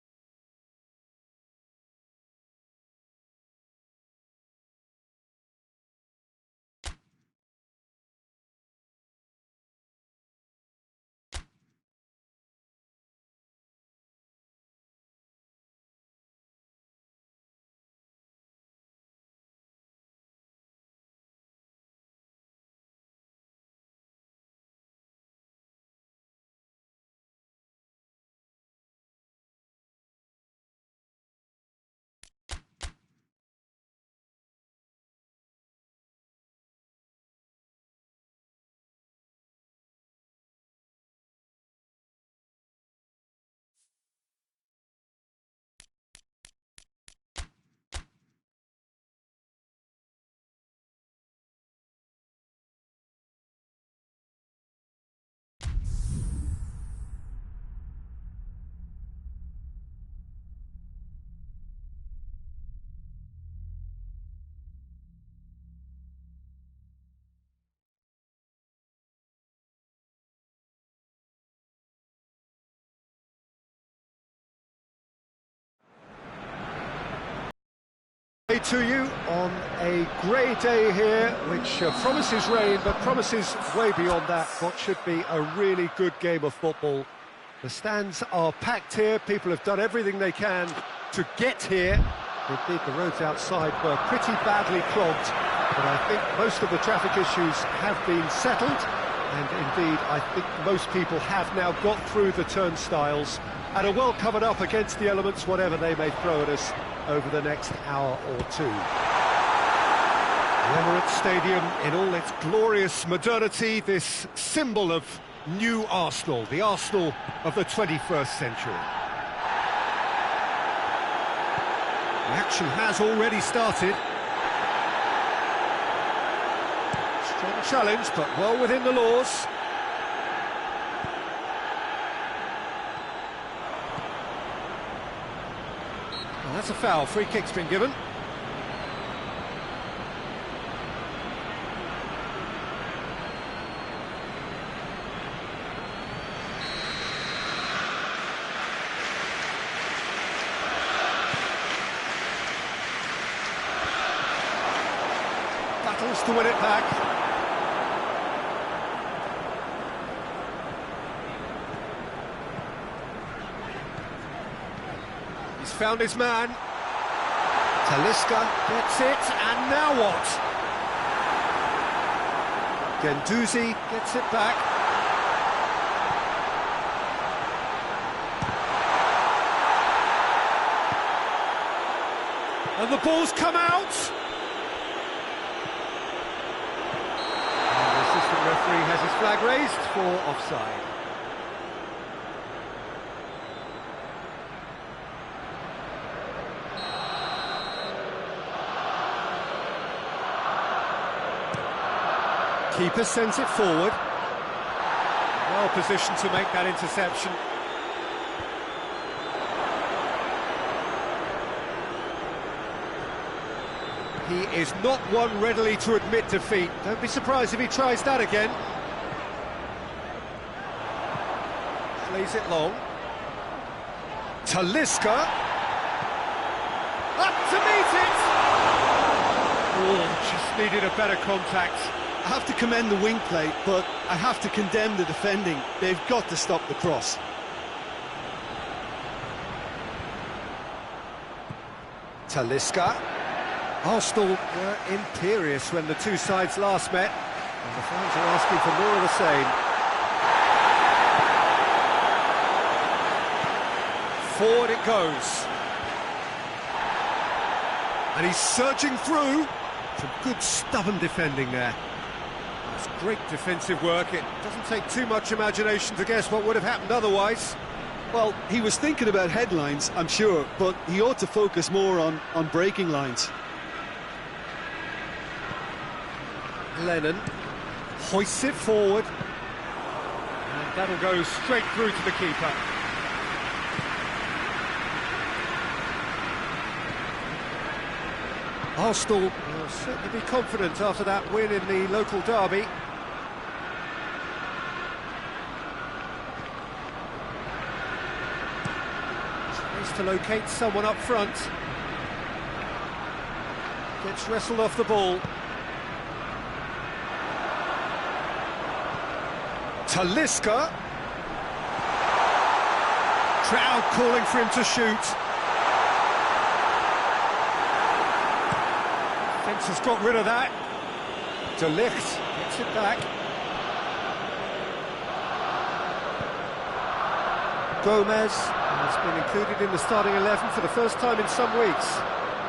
To you on a grey day here, which promises rain, but promises way beyond that what should be a really good game of football. The stands are packed here, people have done everything they can to get here. Indeed, the roads outside were pretty badly clogged, but I think most of the traffic issues have been settled, and indeed I think most people have now got through the turnstiles and are well covered up against the elements, whatever they may throw at us over the next hour or two. The Emirates Stadium in all its glorious modernity, this symbol of new Arsenal, the Arsenal of the 21st century. The action has already started. Strong challenge, but well within the laws. Well, that's a foul. Free kick's been given. Battles to win it back. He's found his man. Talisca gets it, and now what? Gendouzi gets it back. And the ball's come out. And the assistant referee has his flag raised for offside. Keeper sends it forward. Well positioned to make that interception. He is not one readily to admit defeat. Don't be surprised if he tries that again. Plays it long. Talisca. Up to meet it! Oh, Just needed a better contact. I have to commend the wing play, but I have to condemn the defending. They've got to stop the cross. Talisca. Arsenal were imperious when the two sides last met, and the fans are asking for more of the same. Forward it goes. And he's surging through. Some good stubborn defending there. It's great defensive work. It doesn't take too much imagination to guess what would have happened otherwise. Well, he was thinking about headlines, I'm sure, but he ought to focus more on breaking lines. Lennon hoists it forward, and that'll go straight through to the keeper. Arsenal will certainly be confident after that win in the local derby. Tries to locate someone up front. Gets wrestled off the ball. Talisca. Crowd calling for him to shoot. Fence has got rid of that. De Ligt gets it back. Gomez has been included in the starting 11 for the first time in some weeks.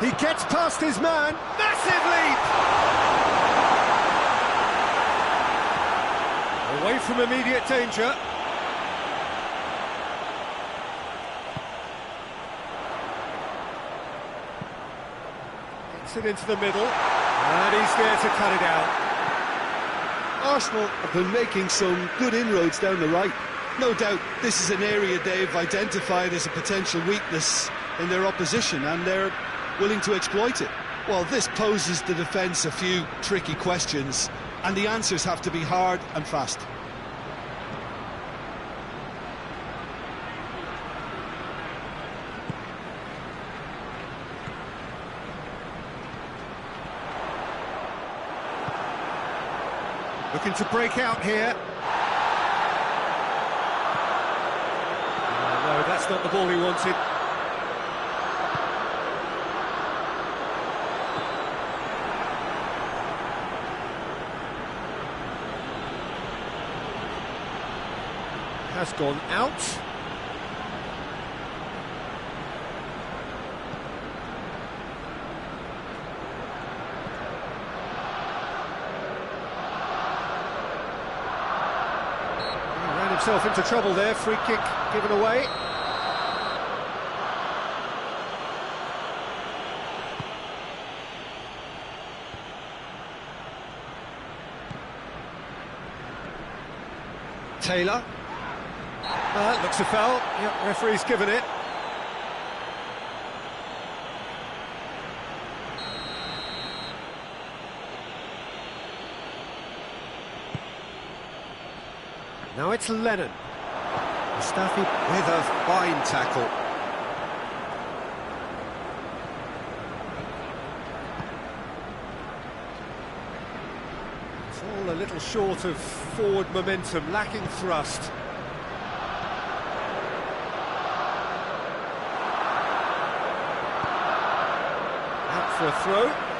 He gets past his man. Massive leap! Away from immediate danger. Gets it into the middle, and he's there to cut it out. Arsenal have been making some good inroads down the right. No doubt this is an area they've identified as a potential weakness in their opposition, and they're willing to exploit it. Well, this poses the defence a few tricky questions, and the answers have to be hard and fast. Looking to break out here. No, that's not the ball he wanted. Has gone out. Himself into trouble there, free kick given away. Taylor. Looks a foul. Yep, referee's given it. Now it's Lennon. Mustafi With a fine tackle. It's all a little short of forward momentum, lacking thrust. Out for a throw.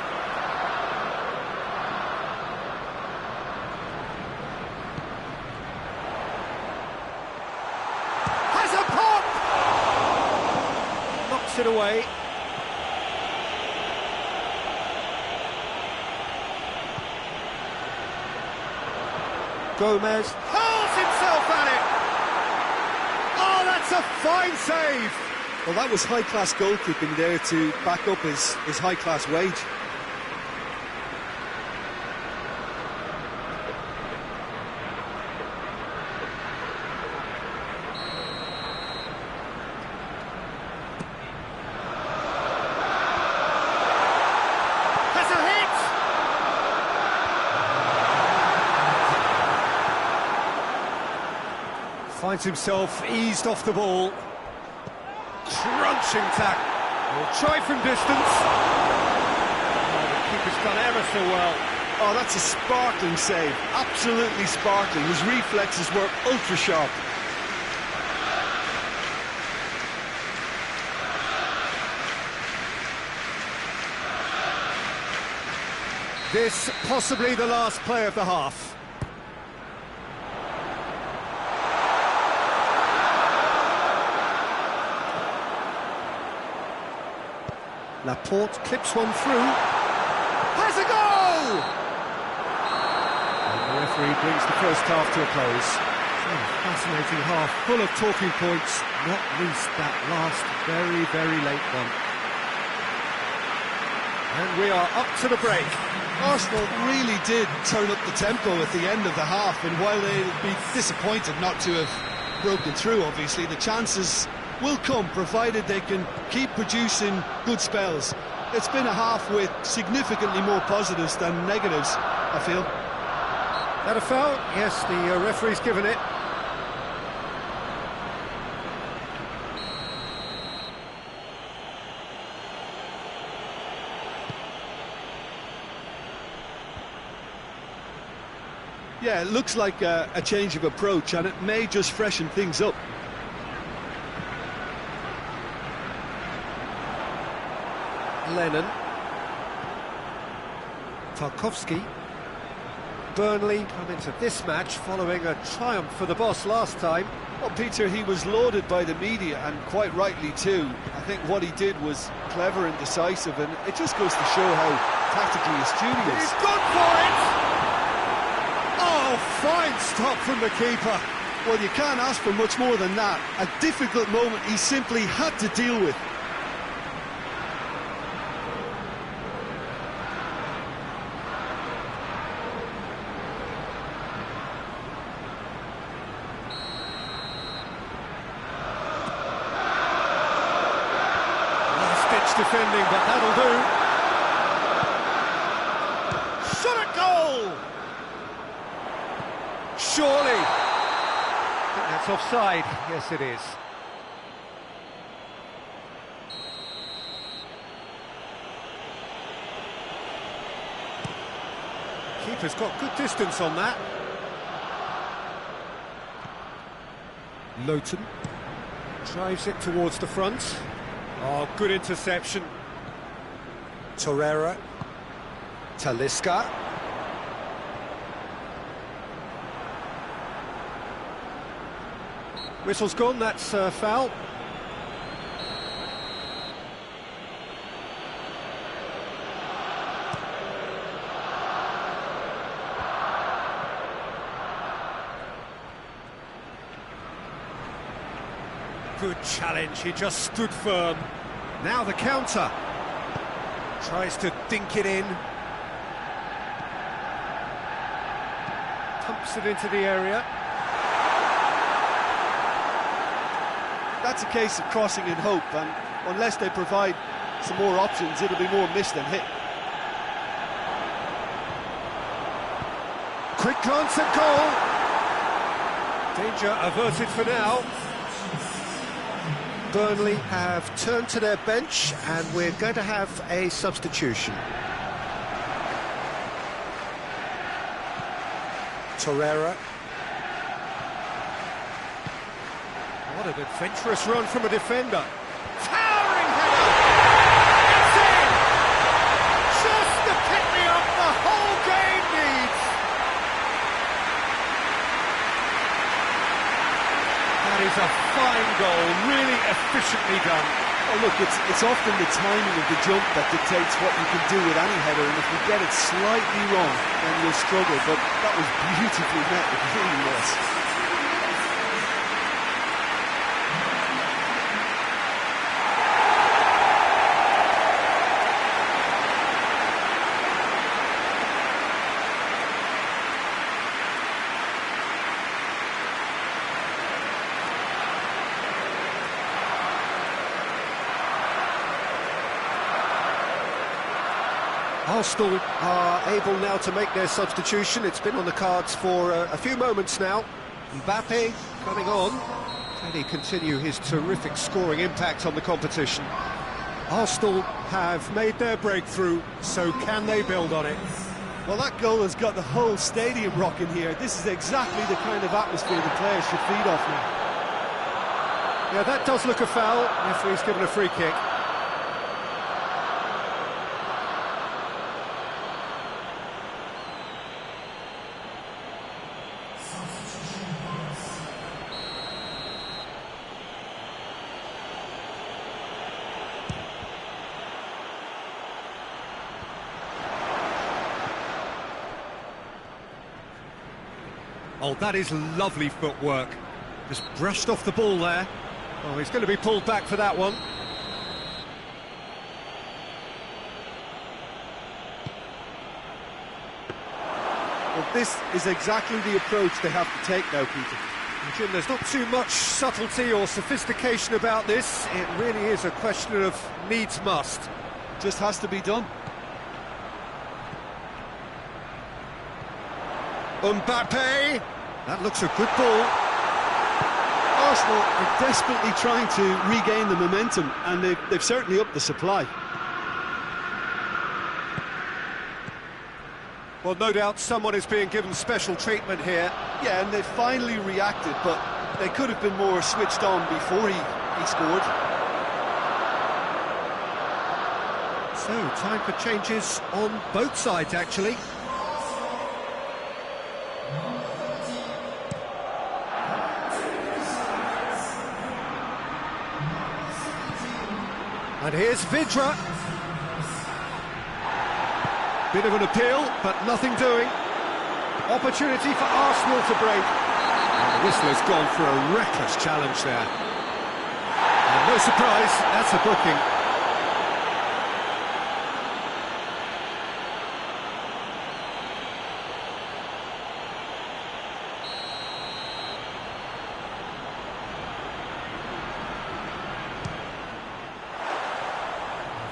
It away. Gomez hurls himself at it. Oh, that's a fine save. Well, that was high-class goalkeeping there to back up his high-class wage. Finds himself eased off the ball. Crunching tackle. Will try from distance. Oh, the keeper's done ever so well. Oh, that's a sparkling save. Absolutely sparkling. His reflexes were ultra sharp. This possibly the last play of the half. Laporte clips one through. Has a goal! And the referee brings the first half to a close. Fascinating half, full of talking points, not least that last very, very late one. And we are up to the break. Arsenal really did turn up the tempo at the end of the half, and while they'll be disappointed not to have broken through, obviously, the chances will come, provided they can keep producing good spells. It's been a half with significantly more positives than negatives, I feel. That a foul? Yes, the referee's given it. Yeah, it looks like a change of approach, and it may just freshen things up. Lennon. Tarkowski. Burnley come into this match following a triumph for the boss last time. Well, Peter, he was lauded by the media, and quite rightly too. I think what he did was clever and decisive, and it just goes to show how tactically astute he is. He's gone for it! Oh, fine stop from the keeper. Well, you can't ask for much more than that. A difficult moment he simply had to deal with. Defending, but that'll do. Shot at goal! Surely. I think that's offside. Yes, it is. Keeper's got good distance on that. Lowton drives it towards the front. Oh, good interception. Torreira. Talisca. Whistle's gone, that's foul. Good challenge, he just stood firm. Now the counter. Tries to dink it in. Pumps it into the area. That's a case of crossing in hope, and unless they provide some more options, it'll be more miss than hit. Quick glance at goal. Danger averted for now. Burnley have turned to their bench, and we're going to have a substitution. Torreira. What an adventurous run from a defender. Towering header! It's in! Just the pick-me-up the whole game needs! That is a fine goal, really efficiently done. Oh, look, it's often the timing of the jump that dictates what you can do with any header, and if you get it slightly wrong, then you'll struggle, but that was beautifully met, it really was. Arsenal are able now to make their substitution. It's been on the cards for a few moments now. Mbappe coming on. Can he continue his terrific scoring impact on the competition? Arsenal have made their breakthrough, so can they build on it? Well, that goal has got the whole stadium rocking here. This is exactly the kind of atmosphere the players should feed off now. Yeah, that does look a foul. Referee's given a free kick. Oh, that is lovely footwork. Just brushed off the ball there. Oh, he's going to be pulled back for that one. Well, this is exactly the approach they have to take now, Peter. Jim, there's not too much subtlety or sophistication about this. It really is a question of needs must. Just has to be done. Mbappe! That looks a good ball. Arsenal are desperately trying to regain the momentum, and they've certainly upped the supply. Well, no doubt someone is being given special treatment here. Yeah, and they finally reacted, but they could have been more switched on before he scored. So, time for changes on both sides, actually. And here's Vidra. Bit of an appeal, but nothing doing. Opportunity for Arsenal to break. And the whistle has gone for a reckless challenge there. And no surprise, that's a booking.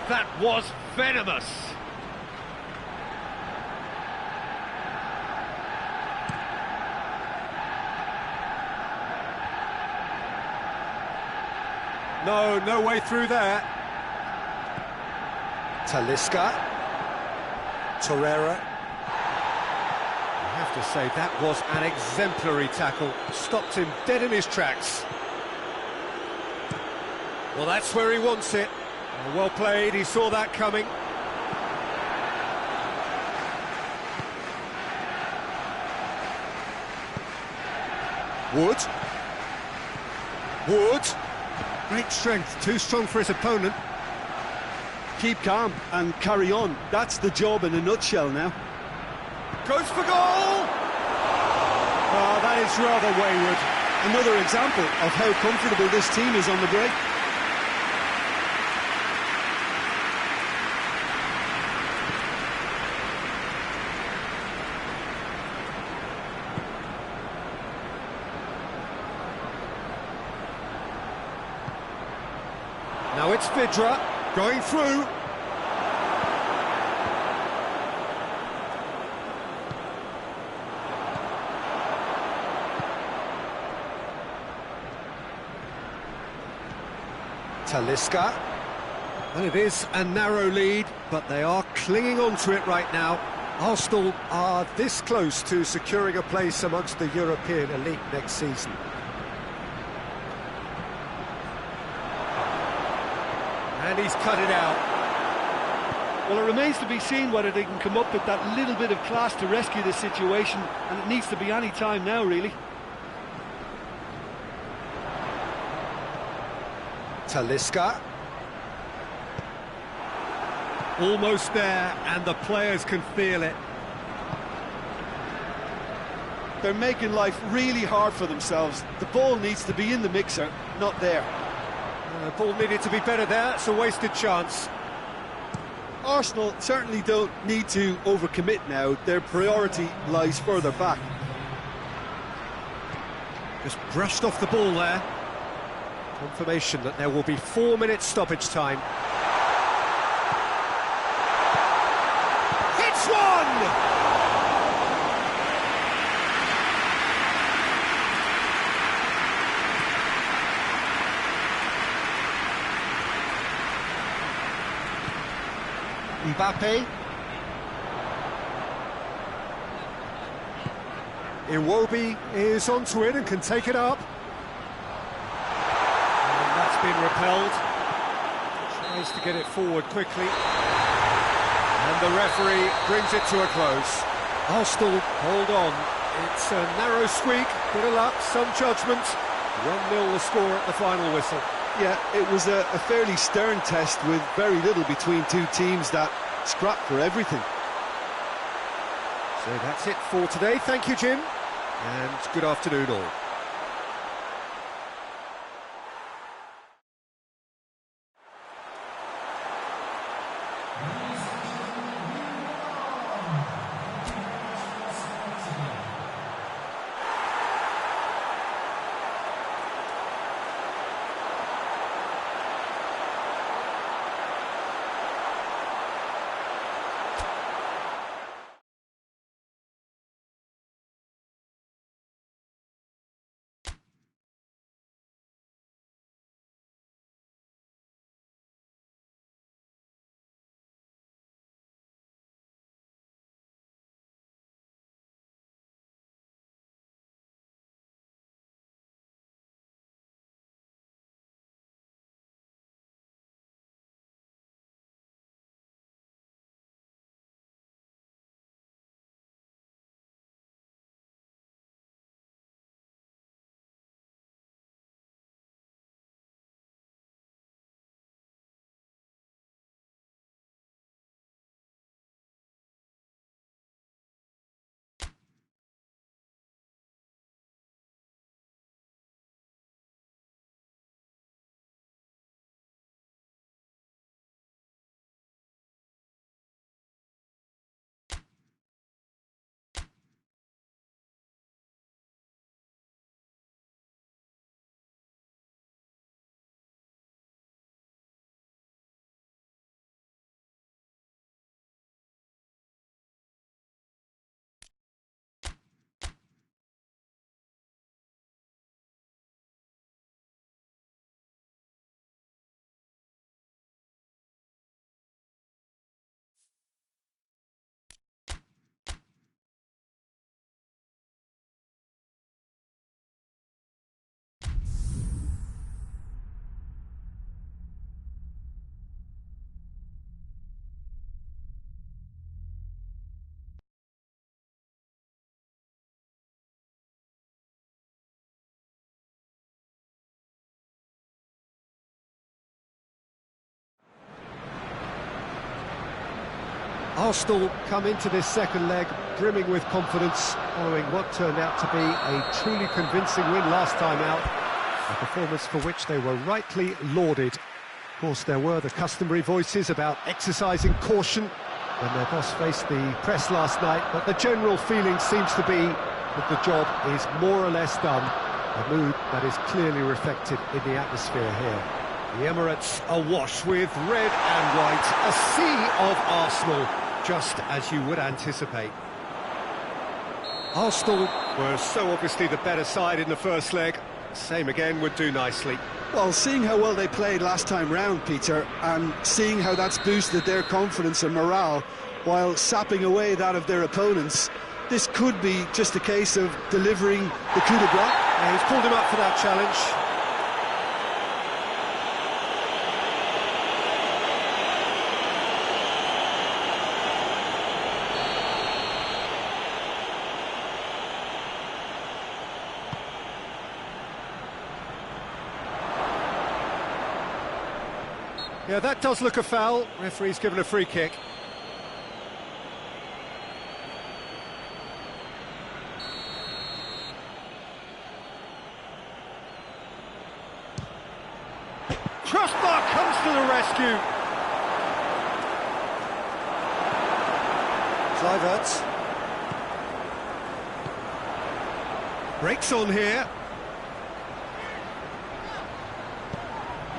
That was venomous. No way through there. Talisca. Torreira. I have to say, that was an exemplary tackle. Stopped him dead in his tracks. Well, that's where he wants it. Well played, he saw that coming. Wood. Great strength, too strong for his opponent. Keep calm and carry on. That's the job in a nutshell now. Goes for goal! Oh, that is rather wayward. Another example of how comfortable this team is on the break. Now it's Vidra, going through. Talisca. Well, it is a narrow lead, but they are clinging on to it right now. Arsenal are this close to securing a place amongst the European elite next season. And he's cut it out. Well, it remains to be seen whether they can come up with that little bit of class to rescue the situation, and it needs to be any time now, really. Talisca. Almost there, and the players can feel it. They're making life really hard for themselves. The ball needs to be in the mixer, not there. Ball needed to be better there, it's a wasted chance. Arsenal certainly don't need to overcommit now. Their priority lies further back. Just brushed off the ball there. Confirmation that there will be 4 minutes stoppage time. Hits one! Mbappe. Iwobi is onto it and can take it up. And that's been repelled. Tries to get it forward quickly. And the referee brings it to a close. Arsenal hold on. It's a narrow squeak, bit of luck, some judgment. 1-0 the score at the final whistle. Yeah, it was a fairly stern test with very little between two teams that scrapped for everything. So that's it for today. Thank you, Jim, and good afternoon all. Arsenal come into this second leg brimming with confidence following what turned out to be a truly convincing win last time out, a performance for which they were rightly lauded. Of course, there were the customary voices about exercising caution when their boss faced the press last night, but the general feeling seems to be that the job is more or less done, a mood that is clearly reflected in the atmosphere here. The Emirates awash with red and white, a sea of Arsenal, just as you would anticipate. Arsenal were so obviously the better side in the first leg. Same again would do nicely. Well, seeing how well they played last time round, Peter, and seeing how that's boosted their confidence and morale while sapping away that of their opponents, this could be just a case of delivering the coup de grace. Yeah, he's pulled him up for that challenge. Yeah, that does look a foul. Referee's given a free kick. Crossbar comes to the rescue. Kluivert. Breaks on here.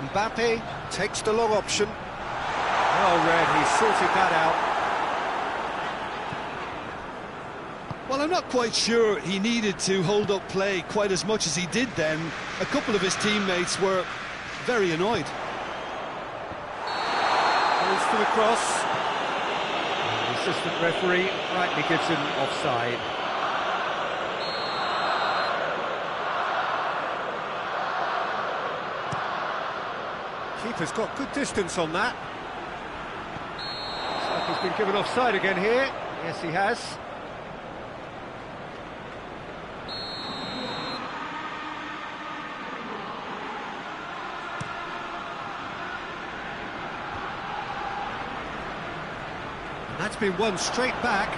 Mbappe takes the long option. Well read, he sorted that out. Well, I'm not quite sure he needed to hold up play quite as much as he did then. A couple of his teammates were very annoyed. Goes for the cross. assistant referee rightly gives him offside. Keeper's got good distance on that. Looks like he's been given offside again here. Yes, he has. And that's been won straight back.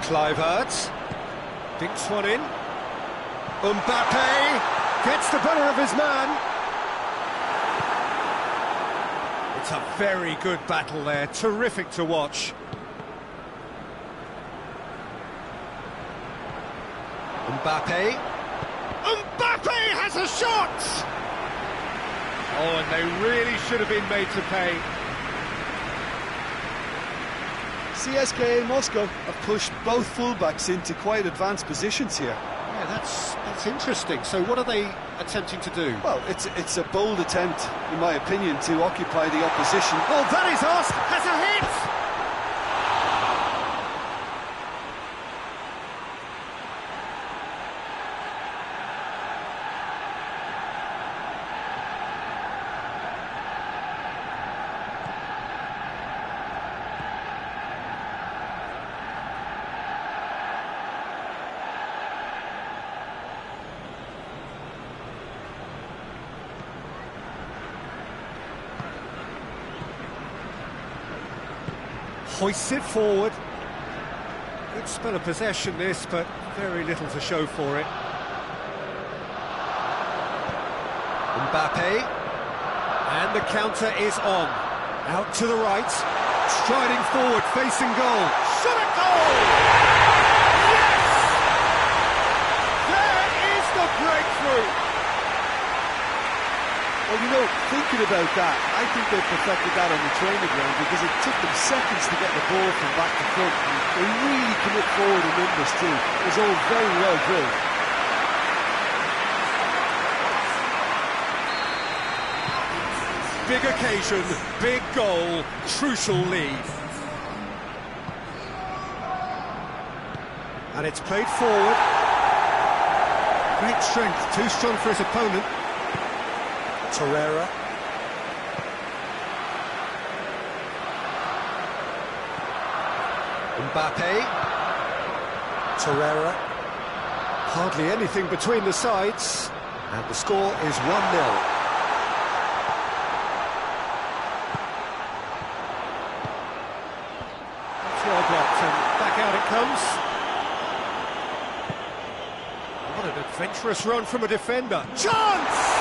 Kluivert dinks one in. Mbappe gets the better of his man. It's a very good battle there, terrific to watch. Mbappe has a shot! Oh, and they really should have been made to pay. CSKA Moscow have pushed both fullbacks into quite advanced positions here. Yeah, that's interesting. So what are they attempting to do? Well, it's a bold attempt, in my opinion, to occupy the opposition. Oh, that is us! Has a hit! Hoists it forward. Good spell of possession this, but very little to show for it. Mbappe. And the counter is on. Out to the right. Striding forward, facing goal. Shot at goal! Yes! There is the breakthrough! Well, you know, thinking about that, I think they perfected that on the training ground because it took them seconds to get the ball from back to front. And they really commit forward in numbers too. It was all very well drilled. Big occasion, big goal, crucial lead. And it's played forward. Great strength, too strong for his opponent. Torreira. Mbappe. Torreira. Hardly anything between the sides. And the score is 1-0. That's well blocked, and back out it comes. What an adventurous run from a defender. Chance!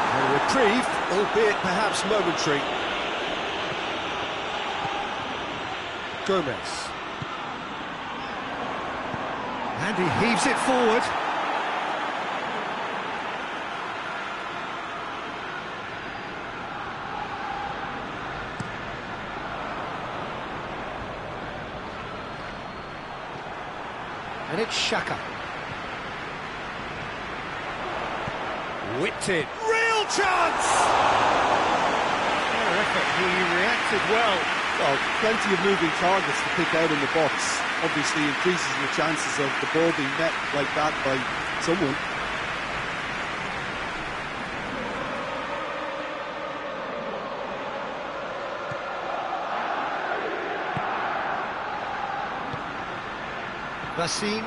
A reprieve, albeit perhaps momentary. Gomez. And he heaves it forward. And it's Xhaka. Whipped it. Real chance! Fair effort, he reacted well. Well, plenty of moving targets to pick out in the box. Obviously increases your chances of the ball being met like that by someone. Vasine.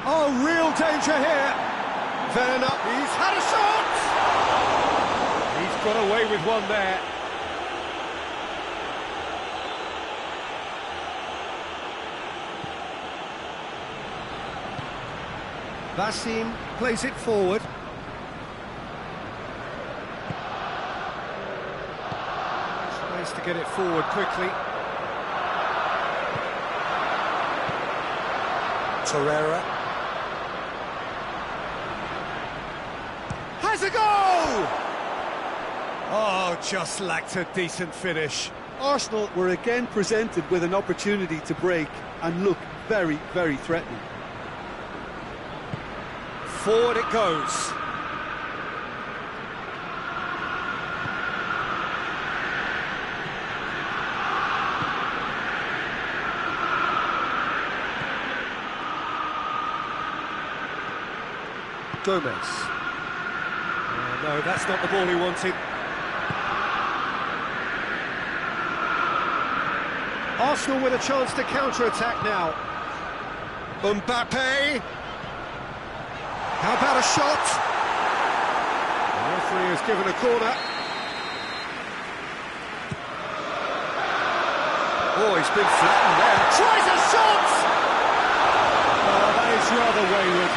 Oh, real danger here. Werner, he's had a shot! He's got away with one there. Vasine plays it forward. Tries to get it forward quickly. Torreira. Has a goal! Oh, just lacked a decent finish. Arsenal were again presented with an opportunity to break and look very, very threatening. Forward it goes. Gomez. No, that's not the ball he wanted. Arsenal with a chance to counter-attack now. Mbappe. How about a shot? The referee has given a corner. Oh, he's been flattened there. Tries a shot! Oh, that is rather wayward.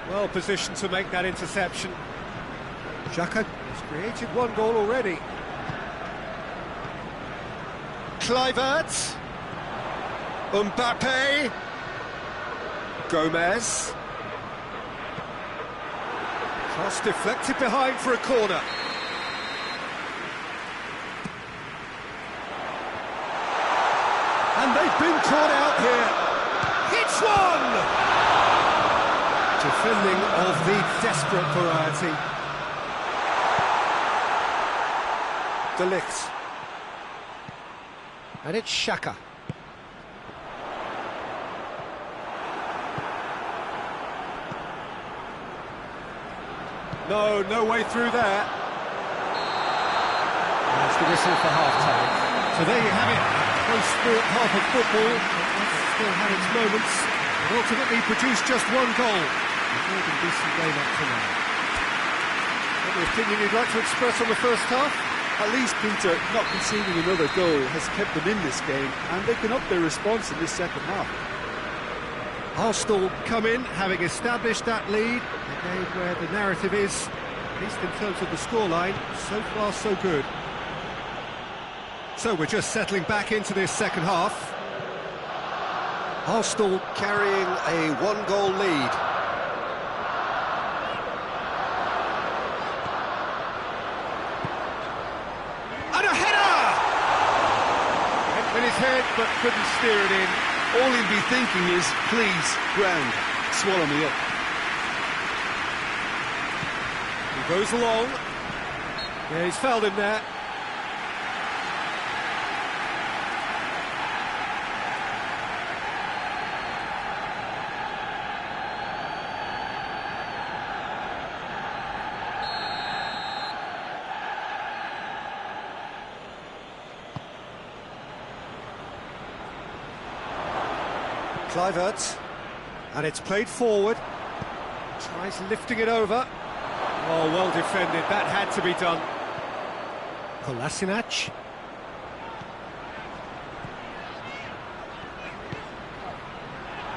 Well positioned to make that interception. Jika has created one goal already. Kluivert. Mbappe. Gomez. Cross deflected behind for a corner. And they've been caught out here. Hits one! Defending of the desperate variety. De Ligt. And it's Jika. No way through there. That's the whistle for half-time. So there you have it. Close sport half of football. It still had its moments. And ultimately produced just one goal. More than decent game up to now. Any opinion you'd like to express on the first half? At least, Peter, not conceding another goal has kept them in this game, and they've been up their response in this second half. Arsenal come in, having established that lead. A game where the narrative is, at least in terms of the scoreline, so far so good. So we're just settling back into this second half. Arsenal carrying a one-goal lead. His head, but couldn't steer it in. All he'll be thinking is, please, ground, swallow me up. He goes along. Yeah, he's fouled him there. Kluivert, and it's played forward. Tries lifting it over. Oh, well defended. That had to be done. Kolasinac.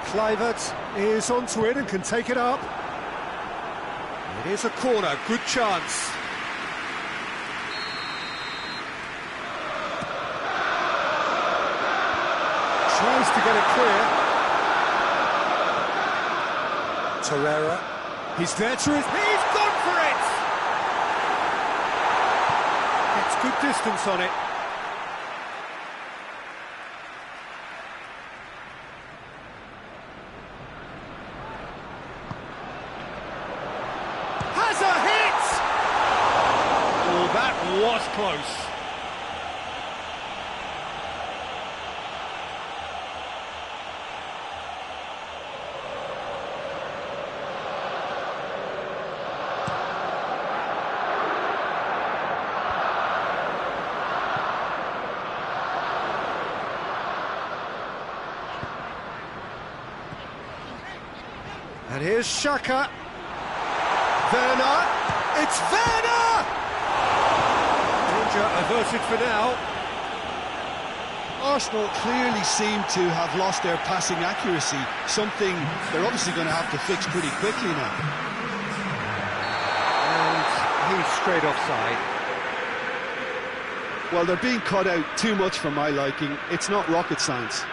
Kluivert is onto it and can take it up. It is a corner. Good chance. Tries to get it clear. Torreira. He's there to his... He's gone for it! Gets good distance on it. Has a hit! Oh, that was close. And here's Jika. Werner. It's Werner! Danger averted for now. Arsenal clearly seem to have lost their passing accuracy, something they're obviously going to have to fix pretty quickly now. And he's straight offside. Well, they're being cut out too much for my liking. It's not rocket science.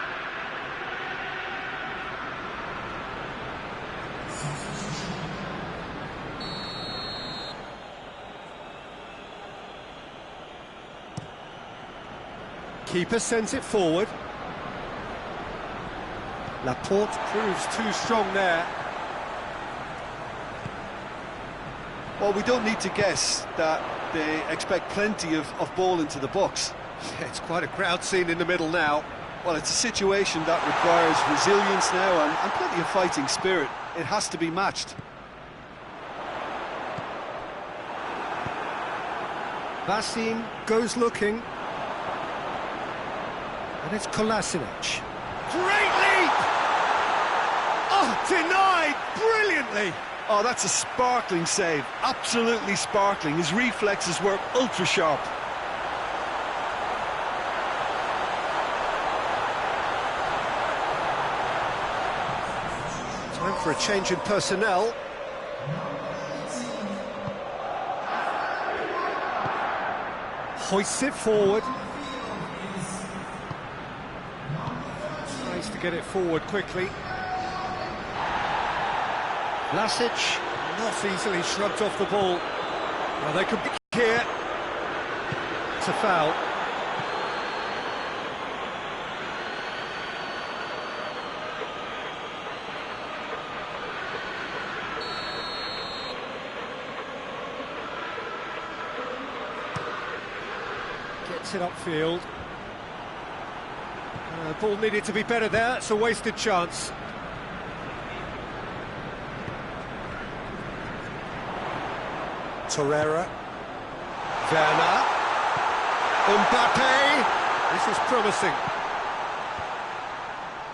Keeper sends it forward. Laporte proves too strong there. Well, we don't need to guess that they expect plenty of ball into the box. Yeah, it's quite a crowd scene in the middle now. Well, it's a situation that requires resilience now and plenty of fighting spirit. It has to be matched. Basim goes looking. And it's Kolasinac. Great leap! Oh, denied brilliantly. Oh, that's a sparkling save. Absolutely sparkling. His reflexes work ultra sharp. Time for a change in personnel. Hoists it forward. Tries to get it forward quickly. Vlasic not easily shrugged off the ball. Well, they could be here. It's a foul. Gets it upfield. Ball needed to be better there. It's a wasted chance. Torreira. Werner. Mbappe. This is promising.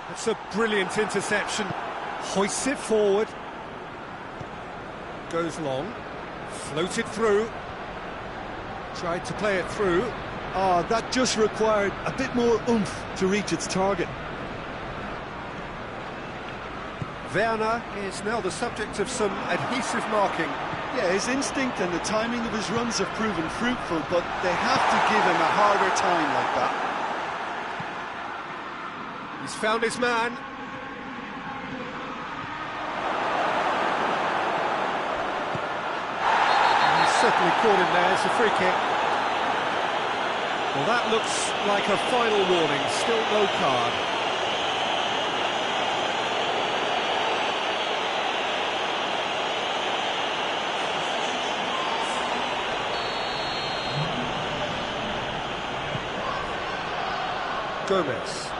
That's a brilliant interception. Hoists it forward. Goes long. Floated through. Tried to play it through. Oh, that just required a bit more oomph to reach its target. Werner is now the subject of some adhesive marking. Yeah, his instinct and the timing of his runs have proven fruitful, but they have to give him a harder time like that. He's found his man. And he's certainly caught him there. It's a free kick. Well, that looks like a final warning. Still no card. Gomez.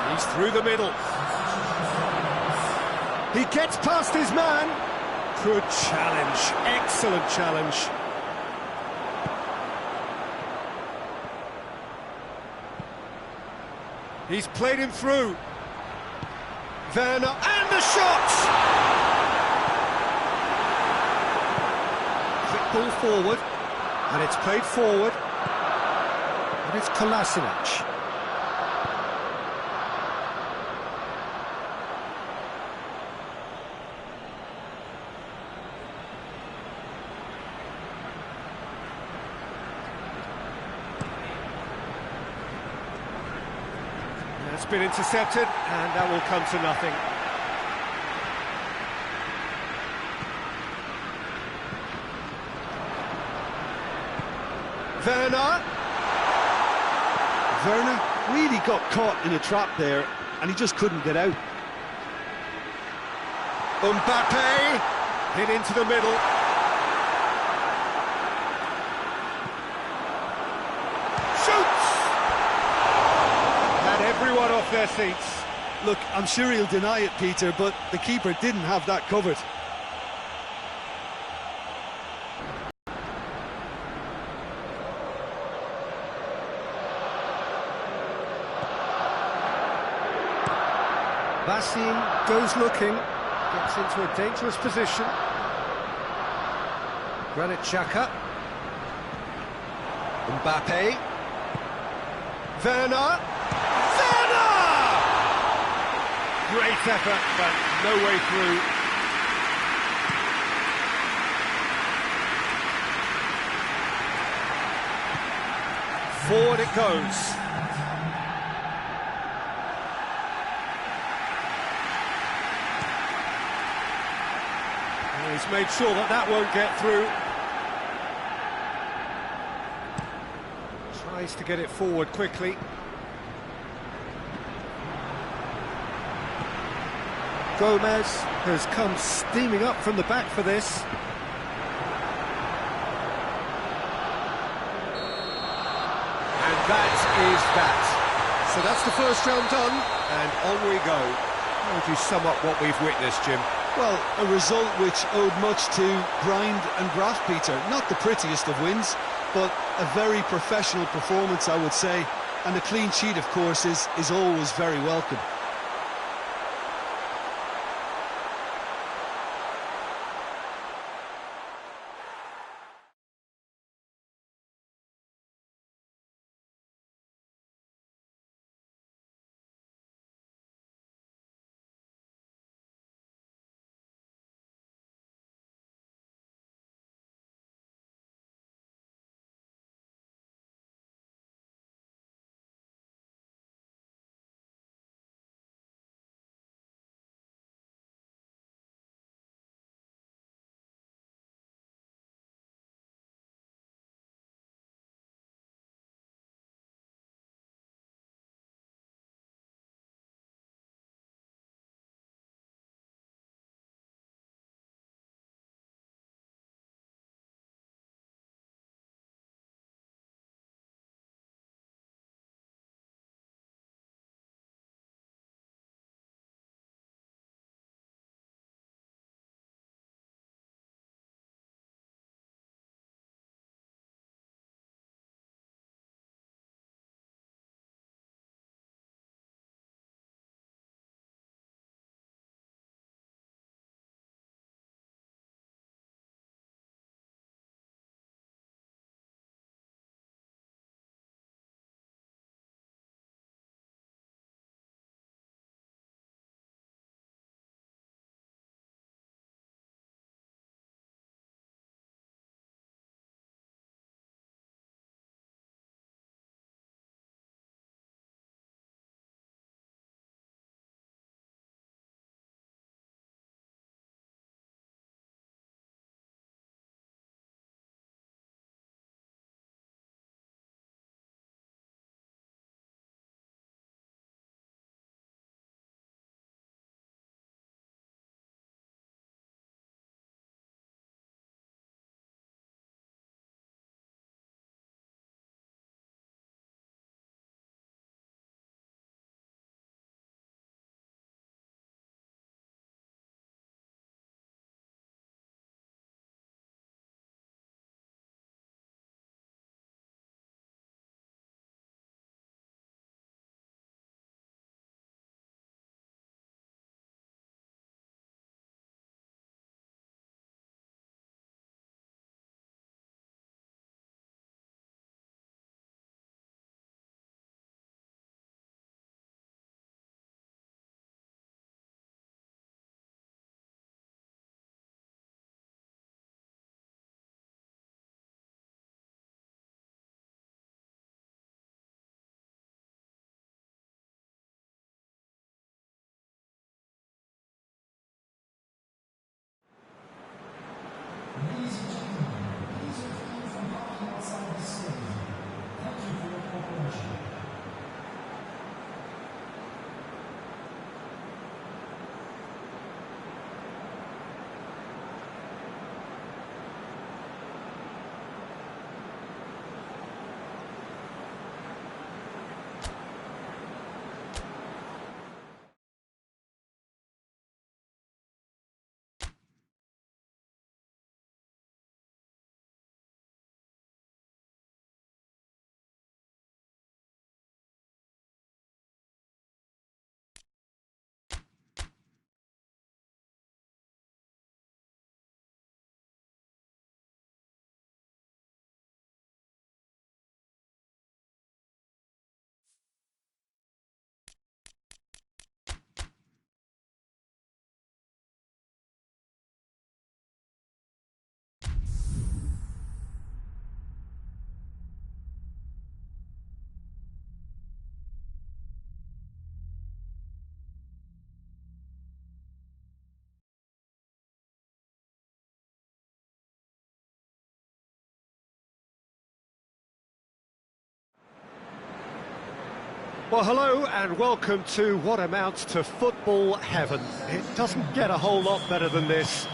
He's through the middle. He gets past his man. Good challenge. Excellent challenge. He's played him through. Werner, and the shot! Quick ball forward. And it's played forward, and it's Kolasinac. That's been intercepted, and that will come to nothing. Werner really got caught in a trap there, and he just couldn't get out. Mbappe hit into the middle. Shoots! Had everyone off their seats. Look, I'm sure he'll deny it, Peter, but the keeper didn't have that covered. Basim goes looking, gets into a dangerous position. Jika. Mbappe. Werner! Great effort, but no way through. Forward it goes. He's made sure that that won't get through. Place to get it forward quickly. Gomez has come steaming up from the back for this. And that is that. So that's the first round done, and on we go. How would you sum up what we've witnessed, Jim? Well, a result which owed much to grind and graft, Peter. Not the prettiest of wins, but a very professional performance, I would say. And a clean sheet, of course, is always very welcome. Well, hello and welcome to what amounts to football heaven. It doesn't get a whole lot better than this.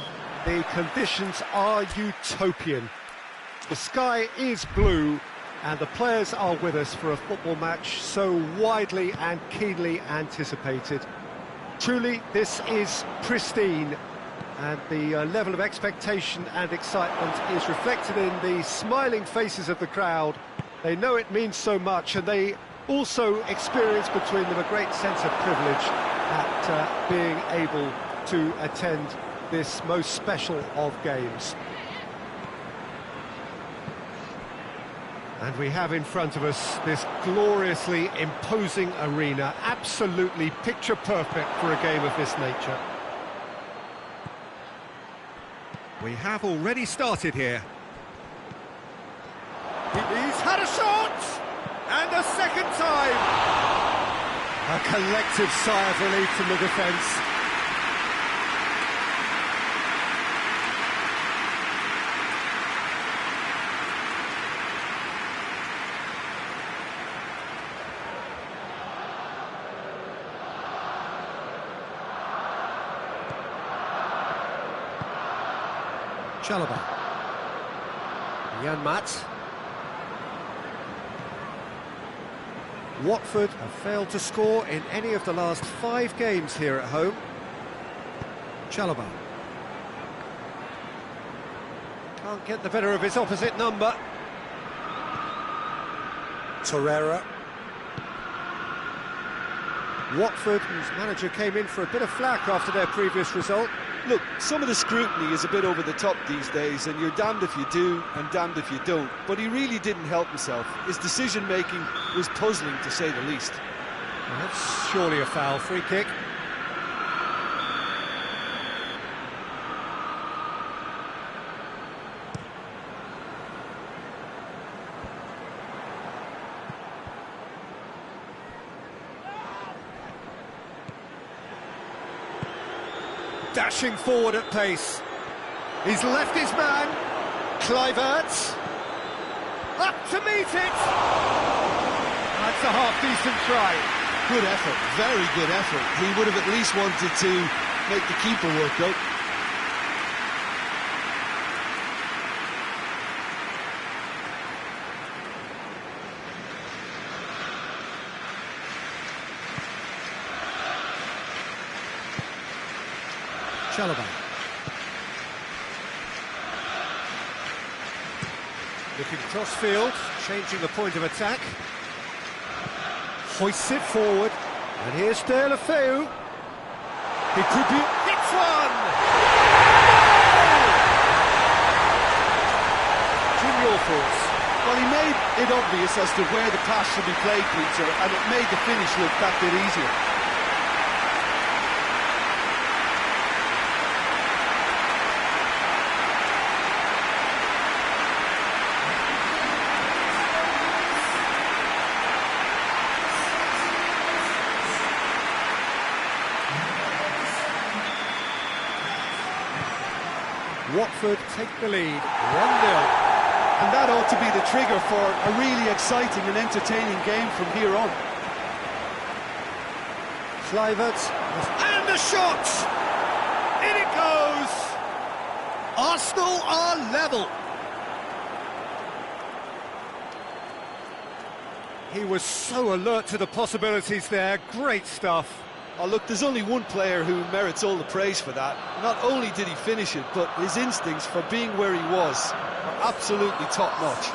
The conditions are utopian. The sky is blue and the players are with us for a football match so widely and keenly anticipated. Truly, this is pristine, and the level of expectation and excitement is reflected in the smiling faces of the crowd. They know it means so much, and they also experience between them a great sense of privilege at being able to attend this most special of games. And we have in front of us this gloriously imposing arena, absolutely picture perfect for a game of this nature. We have already started here. He's had a shot! And a second time! A collective sigh of relief from the defence. Chalobah. Jan Maat. Watford have failed to score in any of the last 5 games here at home. Chalobah. Can't get the better of his opposite number. Torreira. Watford, whose manager came in for a bit of flack after their previous result. Look, some of the scrutiny is a bit over the top these days, and you're damned if you do and damned if you don't. But he really didn't help himself. His decision-making was puzzling, to say the least. Well, that's surely a foul. Free kick. Dashing forward at pace. He's left his man. Kluivert. Up to meet it. That's a half-decent try. Good effort, very good effort. He would have at least wanted to make the keeper work out. Chalobah. Looking cross-field, changing the point of attack. Hoists it forward, and here's De La Feu. He could be... Hits one! Jim, your thoughts? Well, he made it obvious as to where the pass should be played, Peter, and it made the finish look that bit easier. Watford take the lead, 1-0. And that ought to be the trigger for a really exciting and entertaining game from here on. Kluivert, and a shot! In it goes! Arsenal are level. He was so alert to the possibilities there, great stuff. Oh, look, there's only one player who merits all the praise for that. Not only did he finish it, but his instincts for being where he was are absolutely top-notch.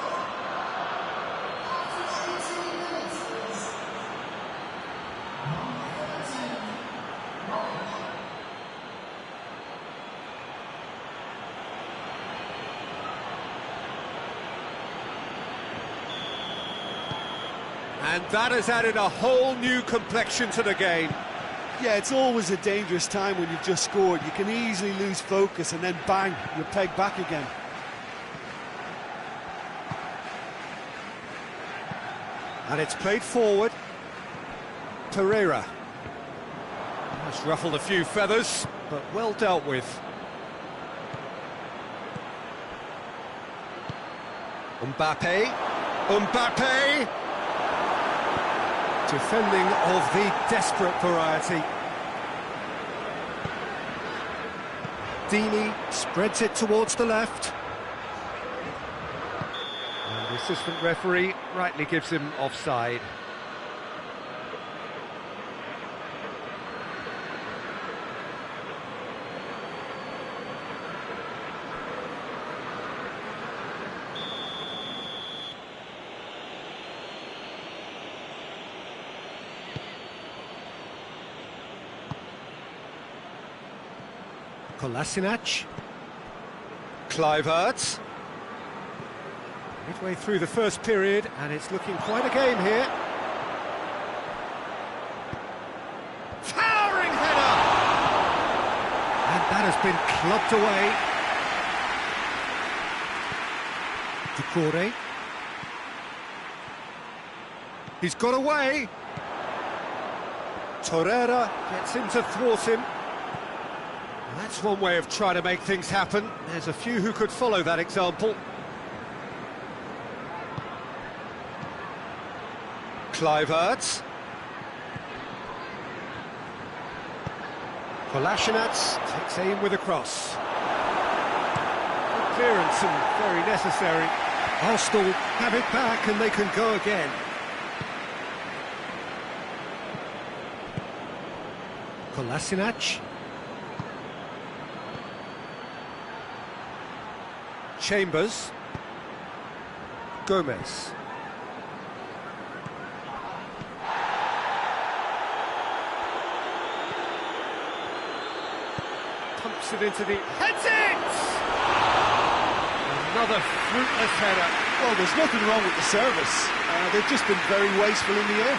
And that has added a whole new complexion to the game. Yeah, it's always a dangerous time when you've just scored. You can easily lose focus and then bang, you're pegged back again. And it's played forward. Torreira. That's ruffled a few feathers, but well dealt with. Mbappe. Defending of the desperate variety. Dini spreads it towards the left. And the assistant referee rightly gives him offside. Kolasinac. Kluivert. Midway through the first period, and it's looking quite a game here. Towering header! And that has been clubbed away. Ducouré. He's got away. Torreira gets in to thwart him. That's one way of trying to make things happen. There's a few who could follow that example. Kluivert. Kolasinac takes aim with a cross. Good clearance and very necessary. Arsenal have it back and they can go again. Kolasinac. Chambers. Gomez. Pumps it into the... Heads it! Another fruitless header. Well, there's nothing wrong with the service. They've just been very wasteful in the air.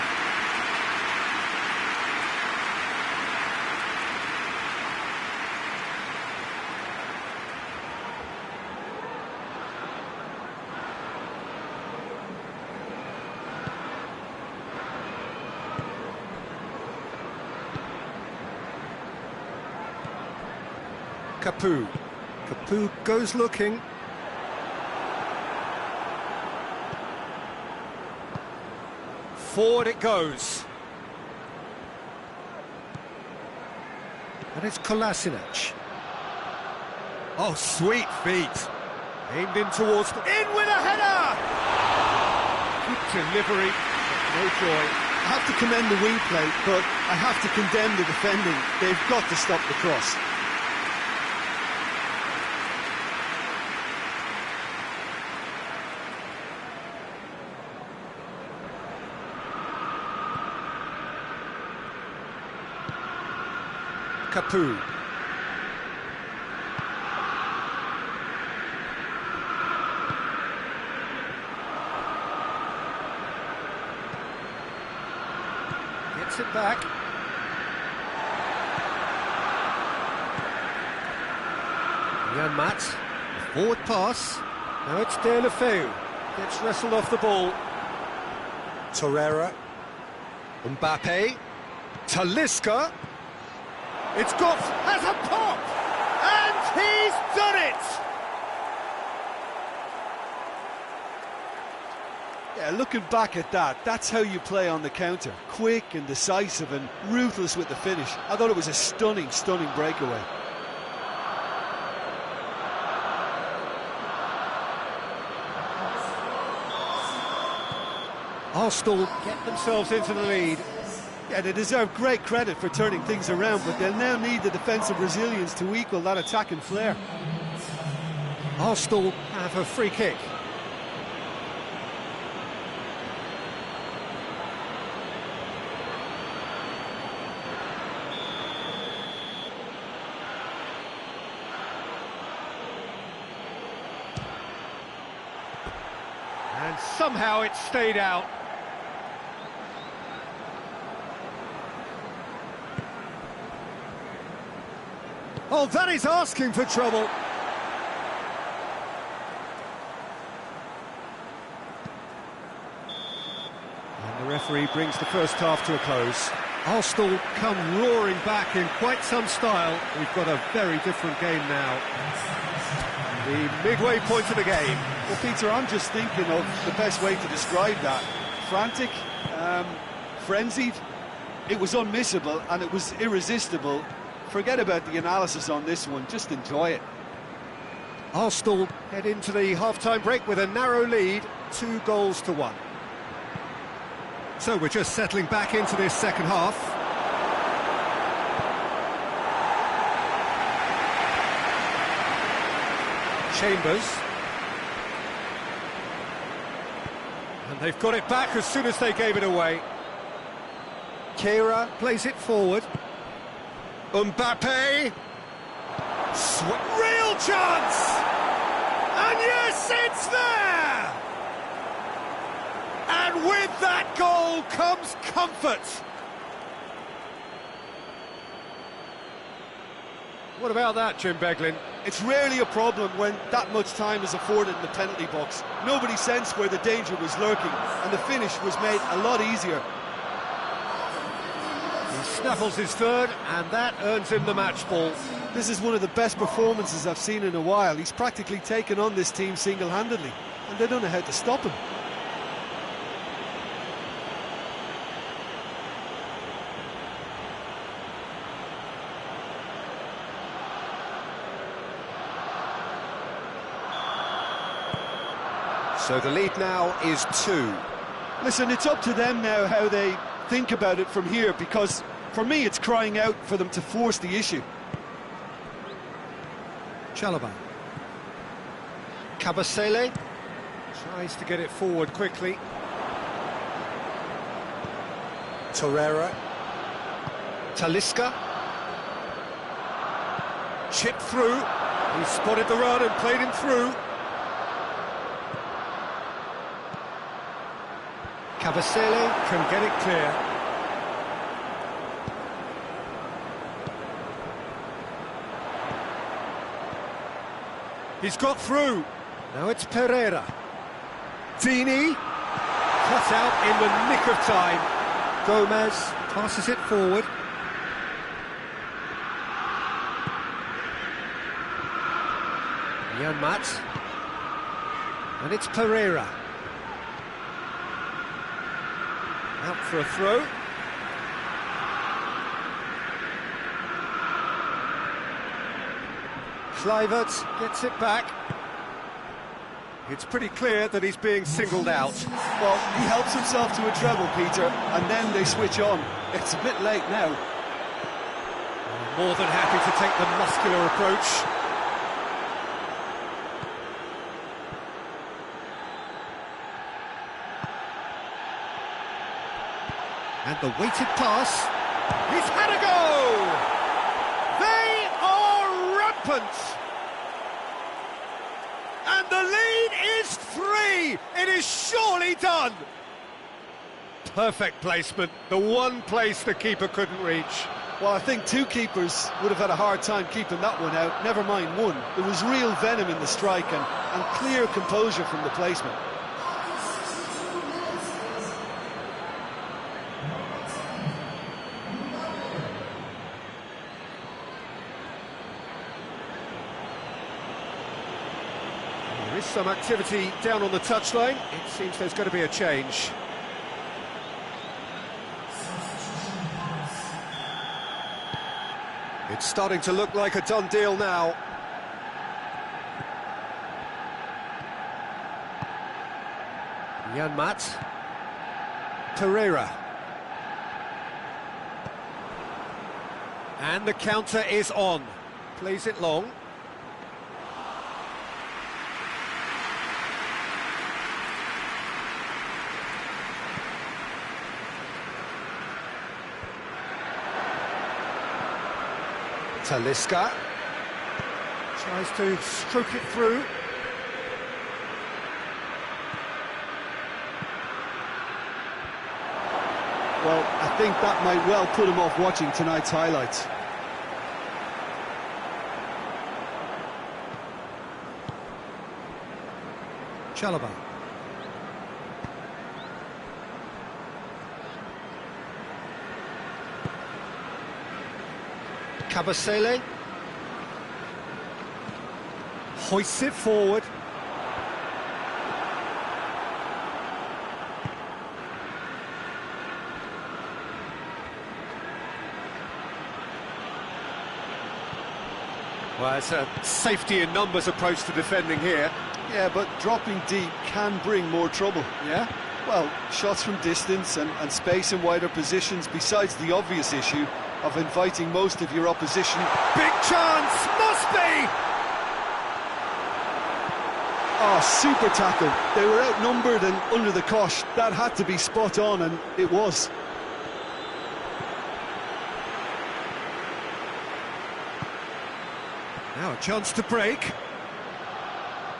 Capoue goes looking. Forward it goes. And it's Kolasinac. Oh, sweet feet. Aimed in towards... In with a header! Good delivery, no joy. I have to commend the wing play, but I have to condemn the defending. They've got to stop the cross. Capoue. Gets it back. Jan-Mat, forward pass. Now it's Deulofeu. Gets wrestled off the ball. Torreira. Mbappe. Talisca. It's got, has a pop, and he's done it! Yeah, looking back at that, that's how you play on the counter. Quick and decisive and ruthless with the finish. I thought it was a stunning, stunning breakaway. Arsenal get themselves into the lead. Yeah, they deserve great credit for turning things around, but they'll now need the defensive resilience to equal that attacking flair. Arsenal have a free kick. And somehow it stayed out. Oh, that is asking for trouble. And the referee brings the first half to a close. Arsenal come roaring back in quite some style. We've got a very different game now. The midway point of the game. Well, Peter, I'm just thinking of the best way to describe that. Frantic, frenzied. It was unmissable and it was irresistible. Forget about the analysis on this one, just enjoy it. Arsenal head into the half-time break with a narrow lead, 2-1. So we're just settling back into this second half. Chambers. And they've got it back as soon as they gave it away. Kera plays it forward. Mbappe. Real chance! And yes, it's there! And with that goal comes comfort. What about that, Jim Beglin? It's rarely a problem when that much time is afforded in the penalty box. Nobody sensed where the danger was lurking, and the finish was made a lot easier. He snaffles his third, and that earns him the match ball. This is one of the best performances I've seen in a while. He's practically taken on this team single-handedly, and they don't know how to stop him. So the lead now is 2. Listen, it's up to them now how they think about it from here, because for me it's crying out for them to force the issue. Chalobah. Kabasele tries to get it forward quickly. Torreira. Talisca. Chipped through. He spotted the run and played him through. Kabasele can get it clear. He's got through. Now it's Pereira. Dini. Cut out in the nick of time. Gomez passes it forward. Janmaat. And it's Pereira. Out for a throw. Kluivert gets it back. It's pretty clear that he's being singled out. Well, he helps himself to a treble, Peter, and then they switch on. It's a bit late now. More than happy to take the muscular approach. And the weighted pass. He's had a go! They are rampant! And the lead is 3! It is surely done! Perfect placement, the one place the keeper couldn't reach. Well, I think two keepers would have had a hard time keeping that one out, never mind one. There was real venom in the strike and clear composure from the placement. There is some activity down on the touchline. It seems there's going to be a change. It's starting to look like a done deal now. Janmaat. Pereira. And the counter is on. Plays it long. Talisca tries to stroke it through. Well, I think that might well put him off watching tonight's highlights. Chalobah. Kabasele hoists it forward. Well, it's a safety in numbers approach to defending here. Yeah, but dropping deep can bring more trouble. Yeah? Well, shots from distance and space in wider positions, besides the obvious issue of inviting most of your opposition. Big chance! Must be! Oh, super tackle. They were outnumbered and under the cosh. That had to be spot on, and it was. Now a chance to break.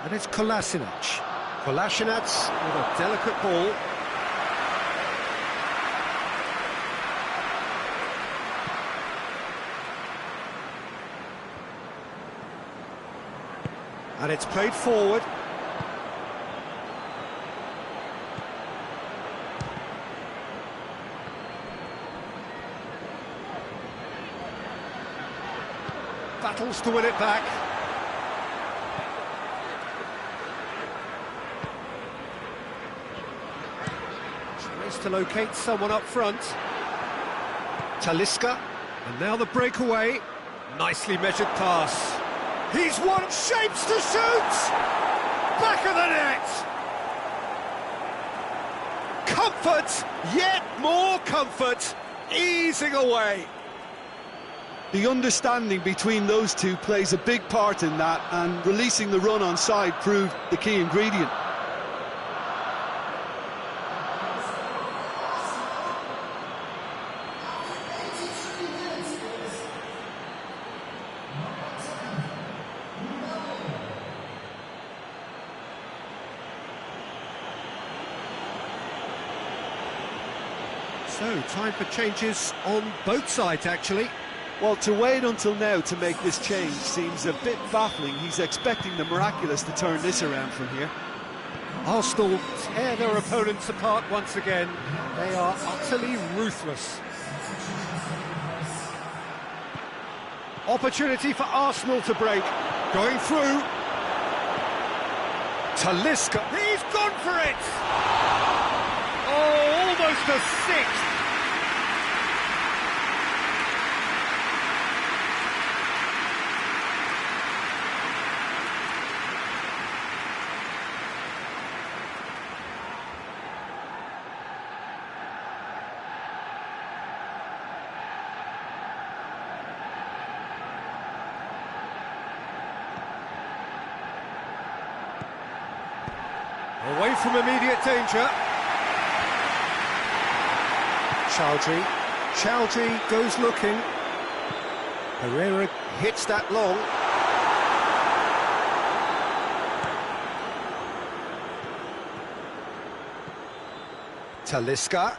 And it's Kolasinac. Kolasinac with a delicate ball. And it's played forward. Battles to win it back. Tries to locate someone up front. Talisca, and now the breakaway. Nicely measured pass. He's won, shapes to shoot! Back of the net! Comfort, yet more comfort, easing away. The understanding between those two plays a big part in that, and releasing the run on side proved the key ingredient. So, time for changes on both sides, actually. Well, to wait until now to make this change seems a bit baffling. He's expecting the miraculous to turn this around from here. Arsenal tear their opponents apart once again. They are utterly ruthless. Opportunity for Arsenal to break. Going through. Talisca. He's gone for it! Oh, almost a sixth. Away from immediate danger. Chowdhury goes looking. Herrera hits that long. Talisca.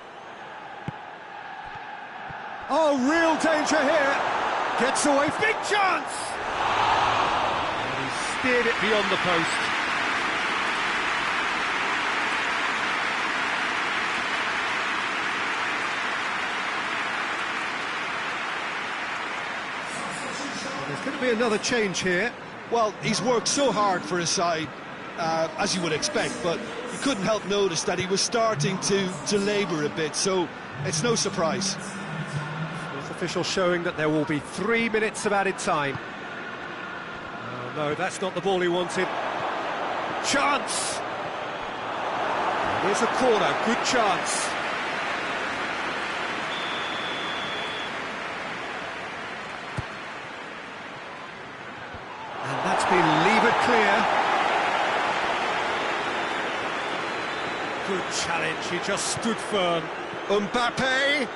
Oh, real danger here. Gets away, big chance! And he steered it beyond the post. There's going to be another change here. Well, he's worked so hard for his side, as you would expect, but you couldn't help notice that he was starting to labour a bit, so it's no surprise. This official showing that there will be 3 minutes of added time. Oh, no, that's not the ball he wanted. Chance! Here's a corner, good chance. And that's been levered clear. Good challenge, he just stood firm. Mbappe!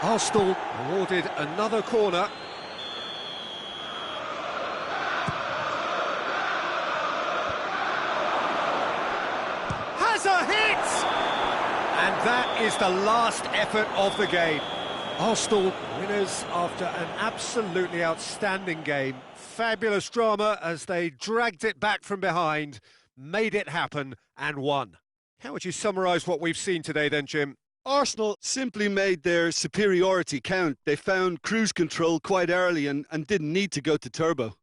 Arsenal awarded another corner. Has a hit! And that is the last effort of the game. Arsenal winners after an absolutely outstanding game. Fabulous drama as they dragged it back from behind, made it happen and won. How would you summarise what we've seen today then, Jim? Arsenal simply made their superiority count. They found cruise control quite early and didn't need to go to turbo.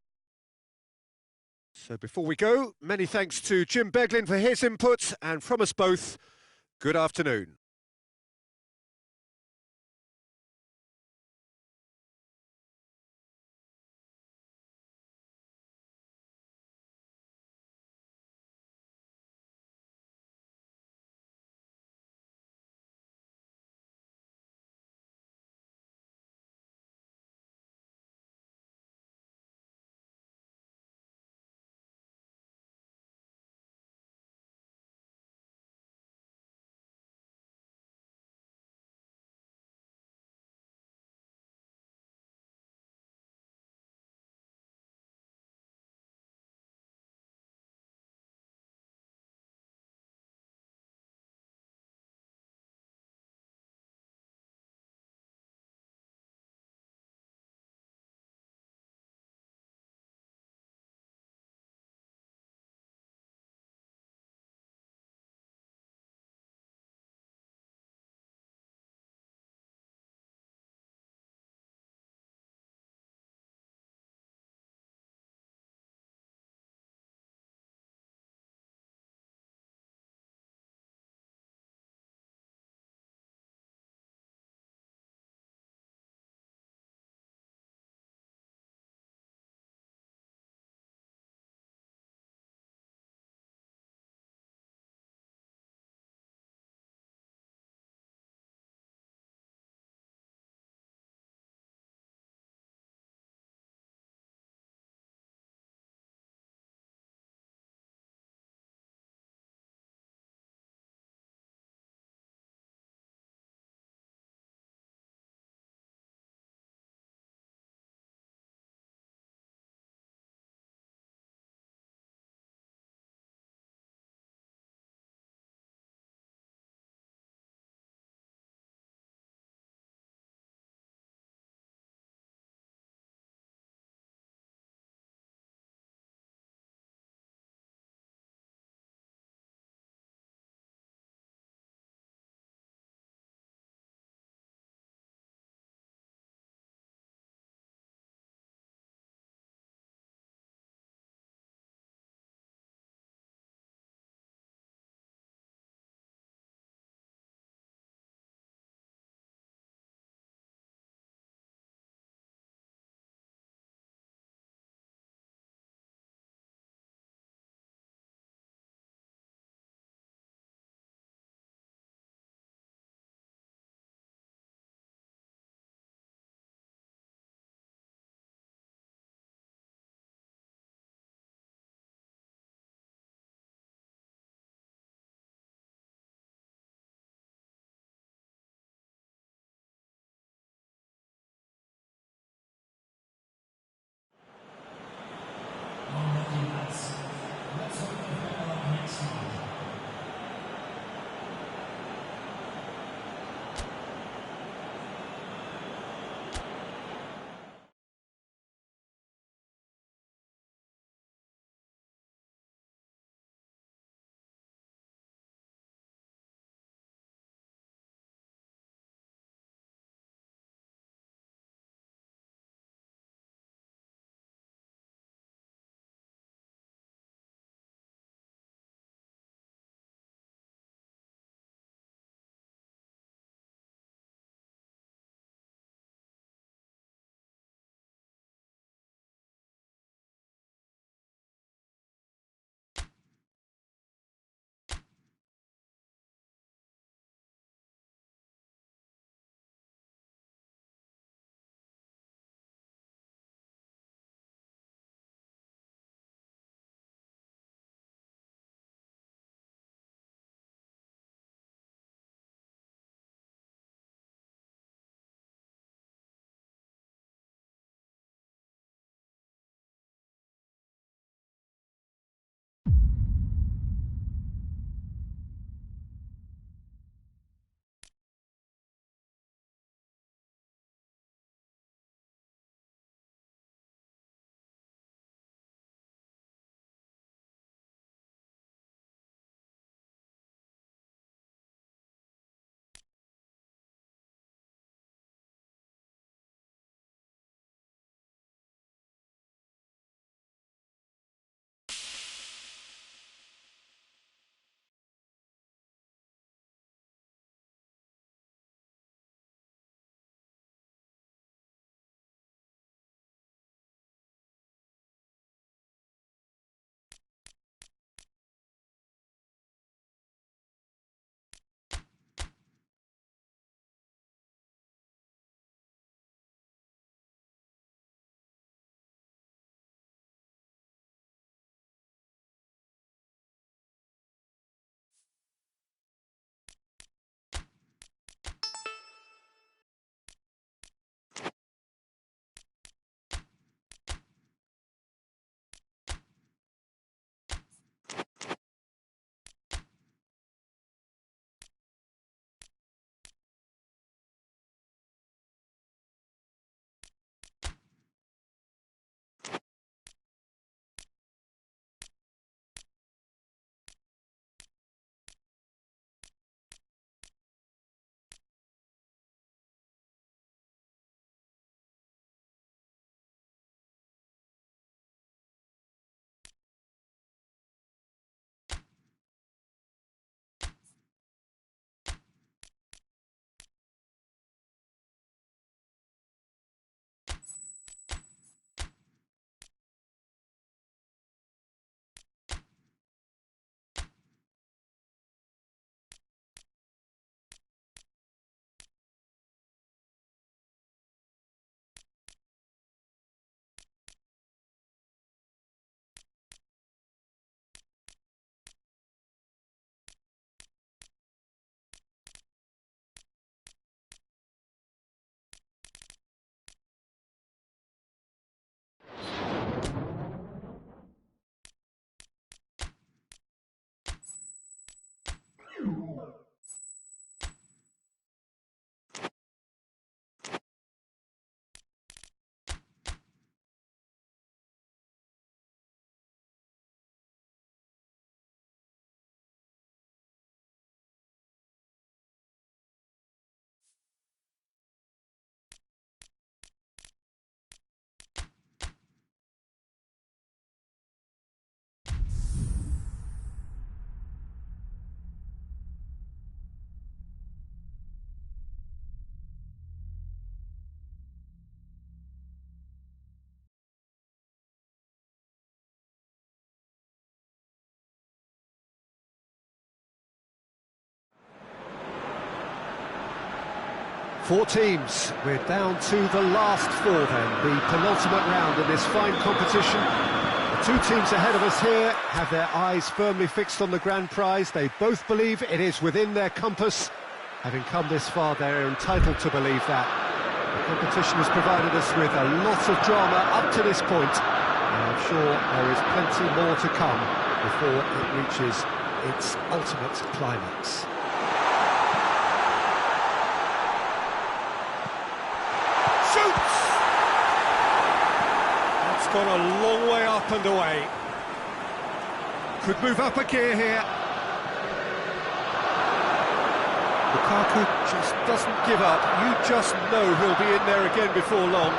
So before we go, many thanks to Jim Beglin for his input, and from us both, good afternoon. Four teams. We're down to the last four then, the penultimate round in this fine competition. The two teams ahead of us here have their eyes firmly fixed on the grand prize. They both believe it is within their compass. Having come this far, they're entitled to believe that. The competition has provided us with a lot of drama up to this point, and I'm sure there is plenty more to come before it reaches its ultimate climax. Shoots! That's gone a long way up and away. Could move up a gear here. Lukaku just doesn't give up. You just know he'll be in there again before long.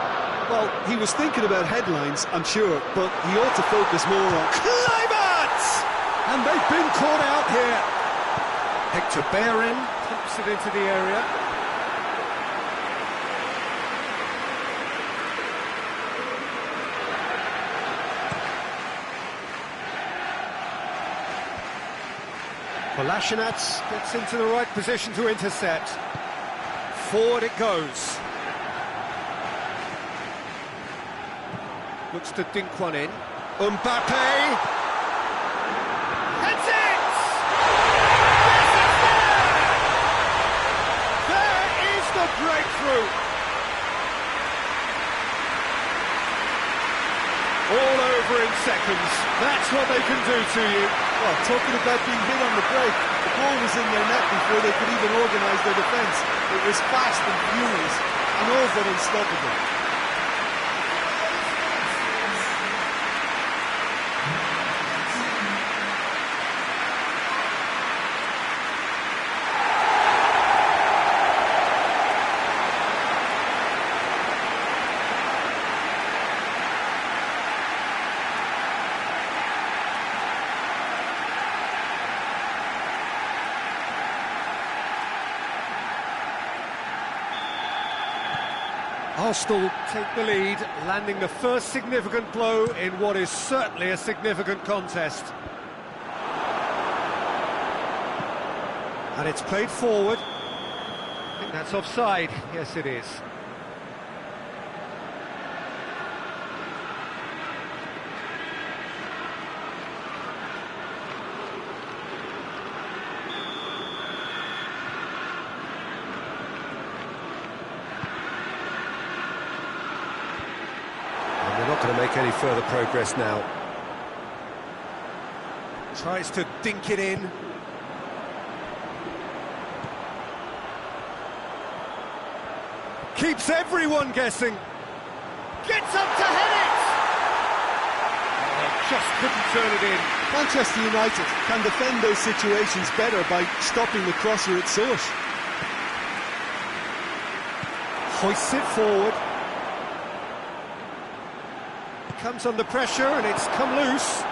Well, he was thinking about headlines, I'm sure, but he ought to focus more on... Climate! And they've been caught out here. Hector Bellerin pumps it into the area. Kolasinac gets into the right position to intercept. Forward it goes. Looks to dink one in. Mbappe! Heads it! Yes, it's there! There is the breakthrough! All over in seconds. That's what they can do to you. Well, talking about being hit on the break, the ball was in their net before they could even organise their defence. It was fast and furious, and all but unstoppable. Arsenal take the lead, landing the first significant blow in what is certainly a significant contest. And it's played forward. I think that's offside. Yes, it is. Not going to make any further progress now. Tries to dink it in. Keeps everyone guessing. Gets up to head it! Oh, just couldn't turn it in. Manchester United can defend those situations better by stopping the crosser at source. Hoists it forward. Comes under pressure and it's come loose.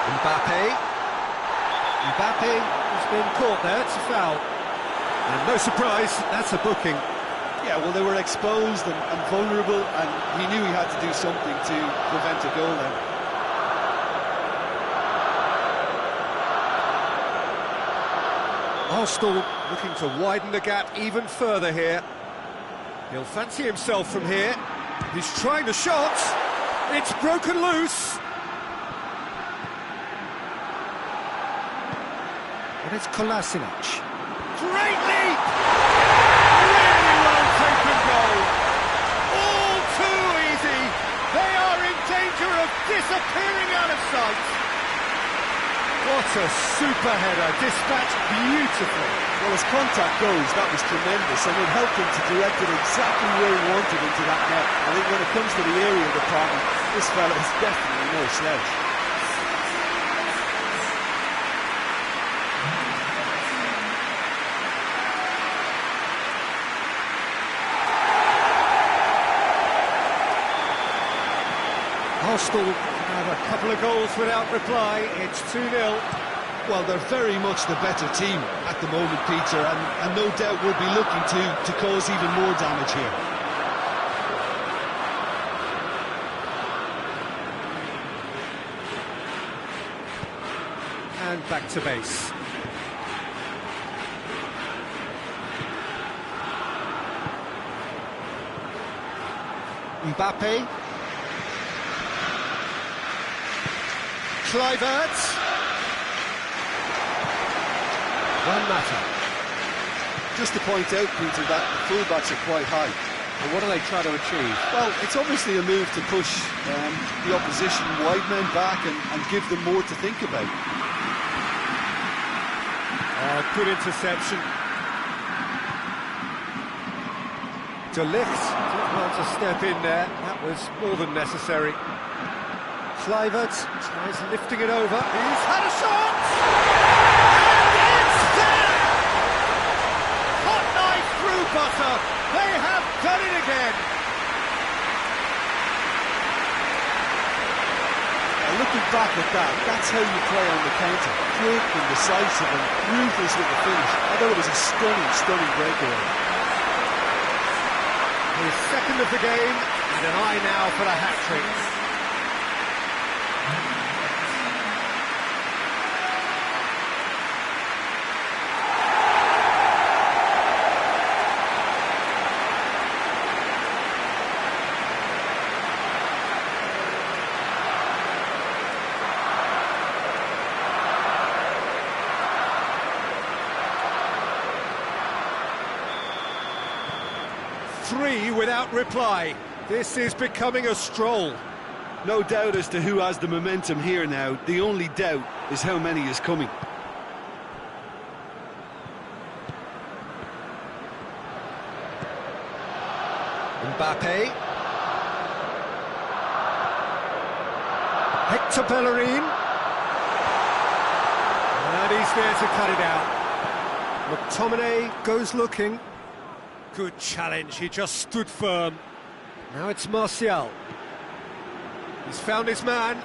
Mbappe has been caught there, it's a foul. And no surprise, that's a booking. Yeah, well, they were exposed and vulnerable, and he knew he had to do something to prevent a goal then. Arsenal looking to widen the gap even further here. He'll fancy himself from here. He's trying the shot. It's broken loose. And it's Kolasinac. Great leap! Really well taken goal. All too easy. They are in danger of disappearing out of sight. What a super header, dispatched beautifully. Well, as contact goes, that was tremendous, and it helped him to direct it exactly where he wanted into that net. I think when it comes to the area department, this fella is definitely no slouch. Arsenal have a couple of goals without reply. It's 2-0. Well, they're very much the better team at the moment, Peter, and no doubt will be looking to cause even more damage here. And back to base. Mbappe. Kluivert. Bermacam-macam. Just to point out, Peter, that the fullbacks are quite high. And what do they try to achieve? Well, it's obviously a move to push the opposition wide men back and give them more to think about. Good interception. De Ligt did well to step in there. That was more than necessary. Kluivert tries lifting it over. He's had a shot! And it's there! Hot knife through butter. They have done it again. Looking back at that, that's how you play on the counter. Quick and decisive and ruthless with the finish. I thought it was a stunning, stunning breakaway. His second of the game, and an eye now for the hat-trick. Three without reply. This is becoming a stroll. No doubt as to who has the momentum here now. The only doubt is how many is coming. Mbappe. Hector Bellerin. And he's there to cut it out. McTominay goes looking. Good challenge, he just stood firm. Now it's Martial. He's found his man.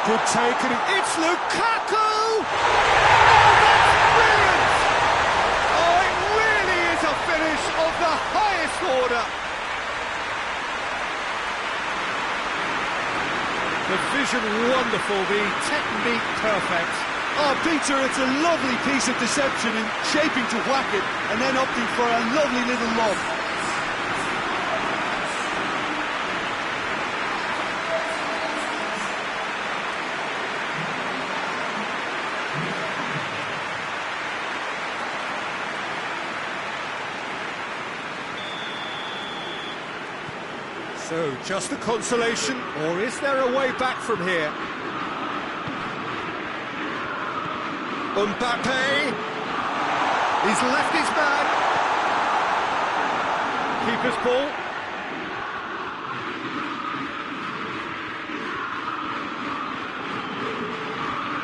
Good take, and it's Lukaku! Oh, that's brilliant! Oh, it really is a finish of the highest order. The vision wonderful, the technique perfect. Oh, Peter, it's a lovely piece of deception in shaping to whack it and then opting for a lovely little lob. So, just a consolation, or is there a way back from here? Mbappe, he's left his man. Keeper's ball.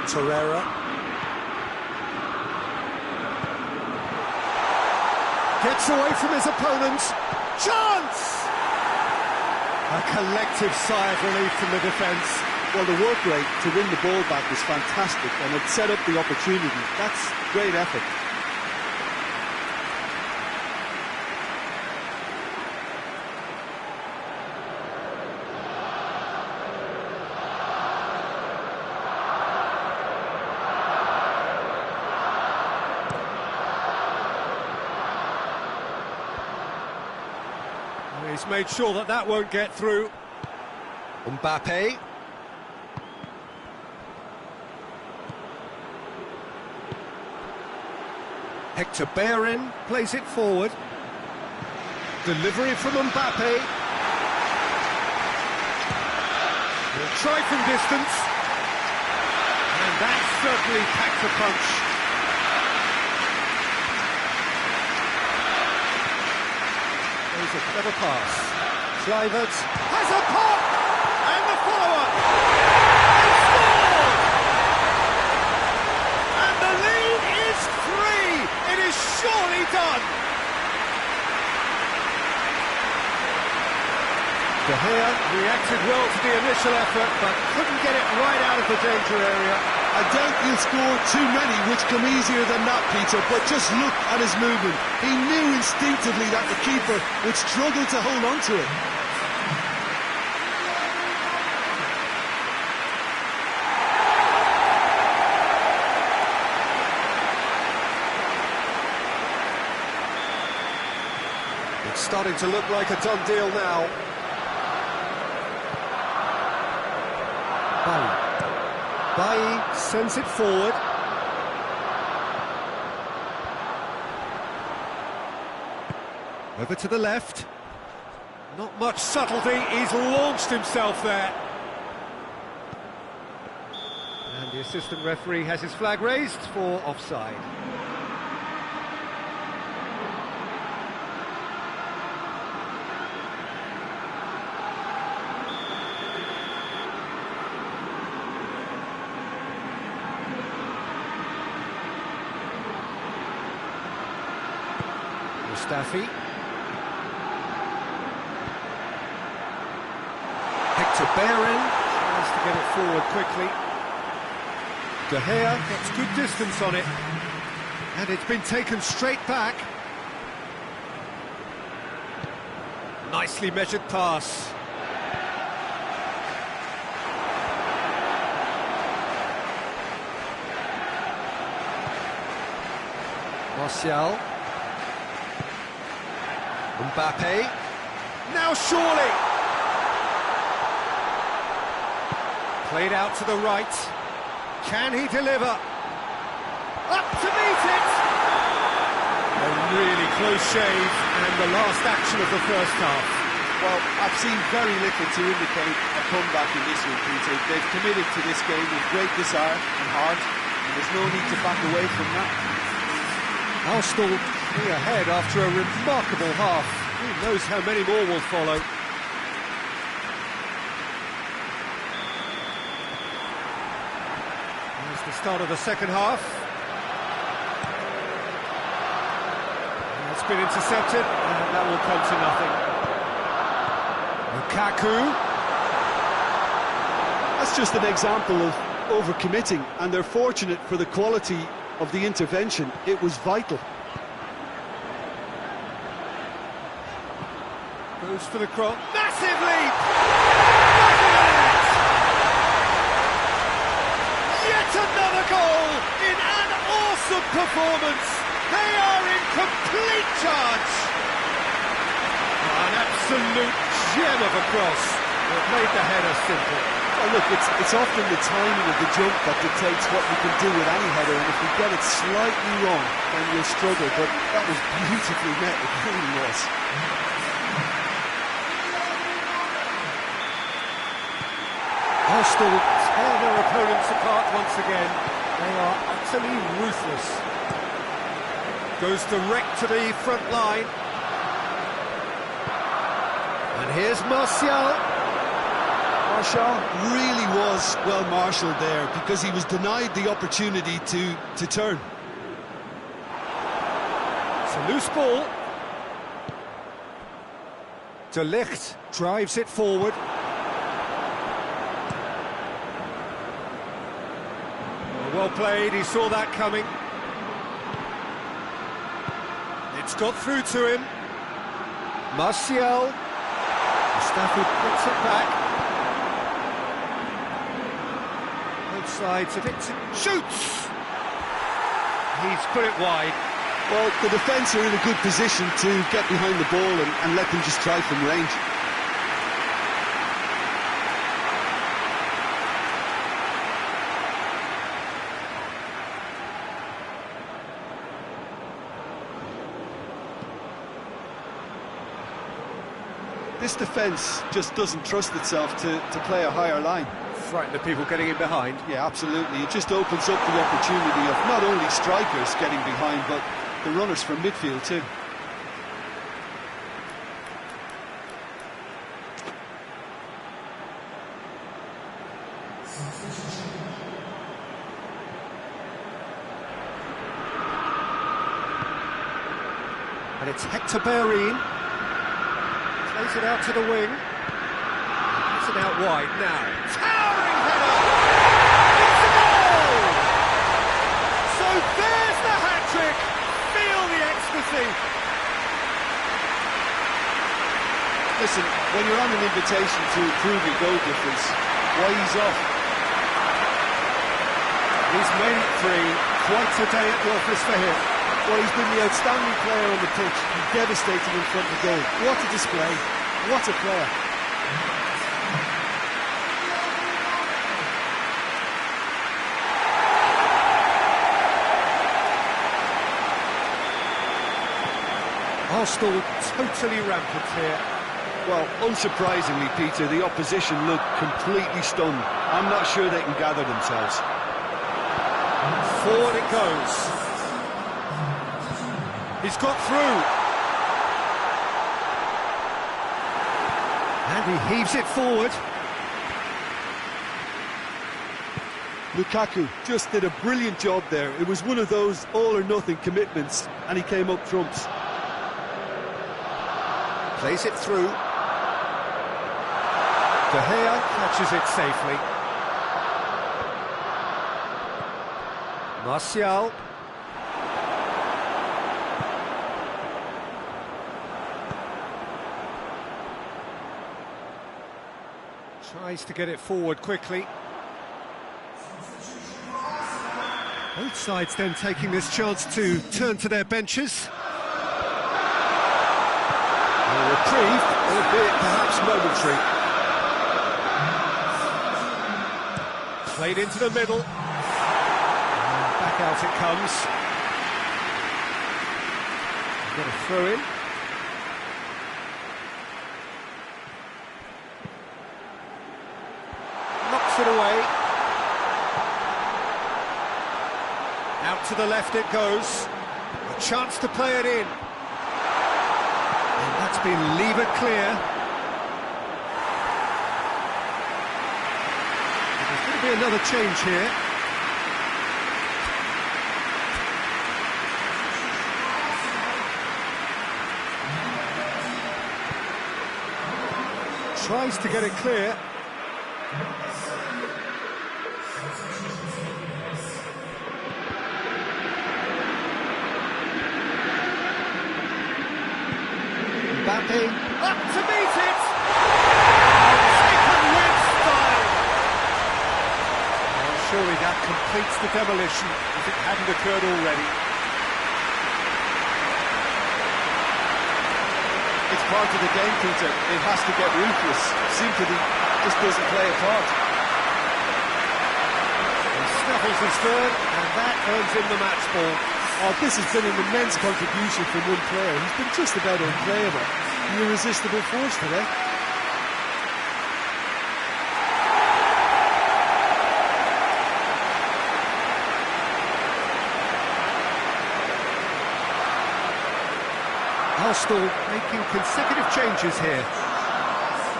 Torreira. Gets away from his opponent. Chance! A collective sigh of relief from the defence. Well, the work rate to win the ball back was fantastic and it set up the opportunity. That's great effort. He's made sure that that won't get through. Mbappe. Hector Bellerin plays it forward. Delivery from Mbappe. He'll try from distance. And that certainly packs a punch. There's a clever pass. Kluivert has a pop! And the follow-up! They scored! And the lead is 3! It is surely done! De Gea reacted well to the initial effort, but couldn't get it right out of the danger area. I doubt he'll score too many which come easier than that, Peter, but just look at his movement. He knew instinctively that the keeper would struggle to hold on to it. It's starting to look like a done deal now. Baik sends it forward. Over to the left. Not much subtlety, he's launched himself there. And the assistant referee has his flag raised for offside. Mustafi. Bearing tries to get it forward quickly. De Gea gets good distance on it, and it's been taken straight back. Nicely measured pass. Martial. Mbappe. Now surely. Played out to the right. Can he deliver? Up to meet it! A really close shave, and the last action of the first half. Well, I've seen very little to indicate a comeback in this one, Peter. They've committed to this game with great desire and heart, and there's no need to back away from that. Arsenal be ahead after a remarkable half. Who knows how many more will follow. The start of the second half. It's been intercepted, and that will come to nothing. Lukaku. That's just an example of overcommitting, and they're fortunate for the quality of the intervention. It was vital. Goes for the cross. Massive leap! Another goal in an awesome performance. They are in complete charge. An absolute gem of a cross that made the header simple. Well, look, it's often the timing of the jump that dictates what you can do with any header, and if you get it slightly wrong, then you'll struggle. But that was beautifully met, it really was. Arsenal tear their opponents apart once again. They are utterly ruthless. Goes direct to the front line. And here's Martial. Martial really was well marshalled there, because he was denied the opportunity to turn. It's a loose ball. De Ligt drives it forward. Well played, he saw that coming. It's got through to him. Martial. Mustafi puts it back. Both sides of it. Shoots! He's put it wide. Well, the defence are in a good position to get behind the ball and let them just try from range. This defence just doesn't trust itself to play a higher line. Frighten the people getting in behind. Yeah, absolutely. It just opens up the opportunity of not only strikers getting behind, but the runners from midfield too. And it's Hector Bellerin. Plays it out to the wing. It's it out wide now. Towering header! It's a goal! So there's the hat-trick! Feel the ecstasy! Listen, when you're on an invitation to improve your goal difference, why ease off? He's made it three. Quite a day at the office for him. Well, he's been the outstanding player on the pitch, devastating in front of goal. What a display, what a player. Arsenal totally rampant here. Well, unsurprisingly, Peter, the opposition look completely stunned. I'm not sure they can gather themselves. Forward it goes. He's got through. And he heaves it forward. Lukaku just did a brilliant job there. It was one of those all-or-nothing commitments, and he came up trumps. Plays it through. De Gea catches it safely. Martial. Tries to get it forward quickly. Both sides then taking this chance to turn to their benches. A reprieve, albeit perhaps momentary. Played into the middle. And back out it comes. Got a throw in. Knocks it away. Out to the left it goes. A chance to play it in. And that's been levered clear. There's going to be another change here. Tries to get it clear. Mbappe up to meet it! Taken with style! Well, surely that completes the demolition if it hadn't occurred already. It's part of the game, Peter. It has to get ruthless. Sympathy just doesn't play a part. He snuffles his third, and that earns him the match ball. Oh, this has been an immense contribution from one player. He's been just about unplayable. An irresistible force today. Arsenal making consecutive changes here.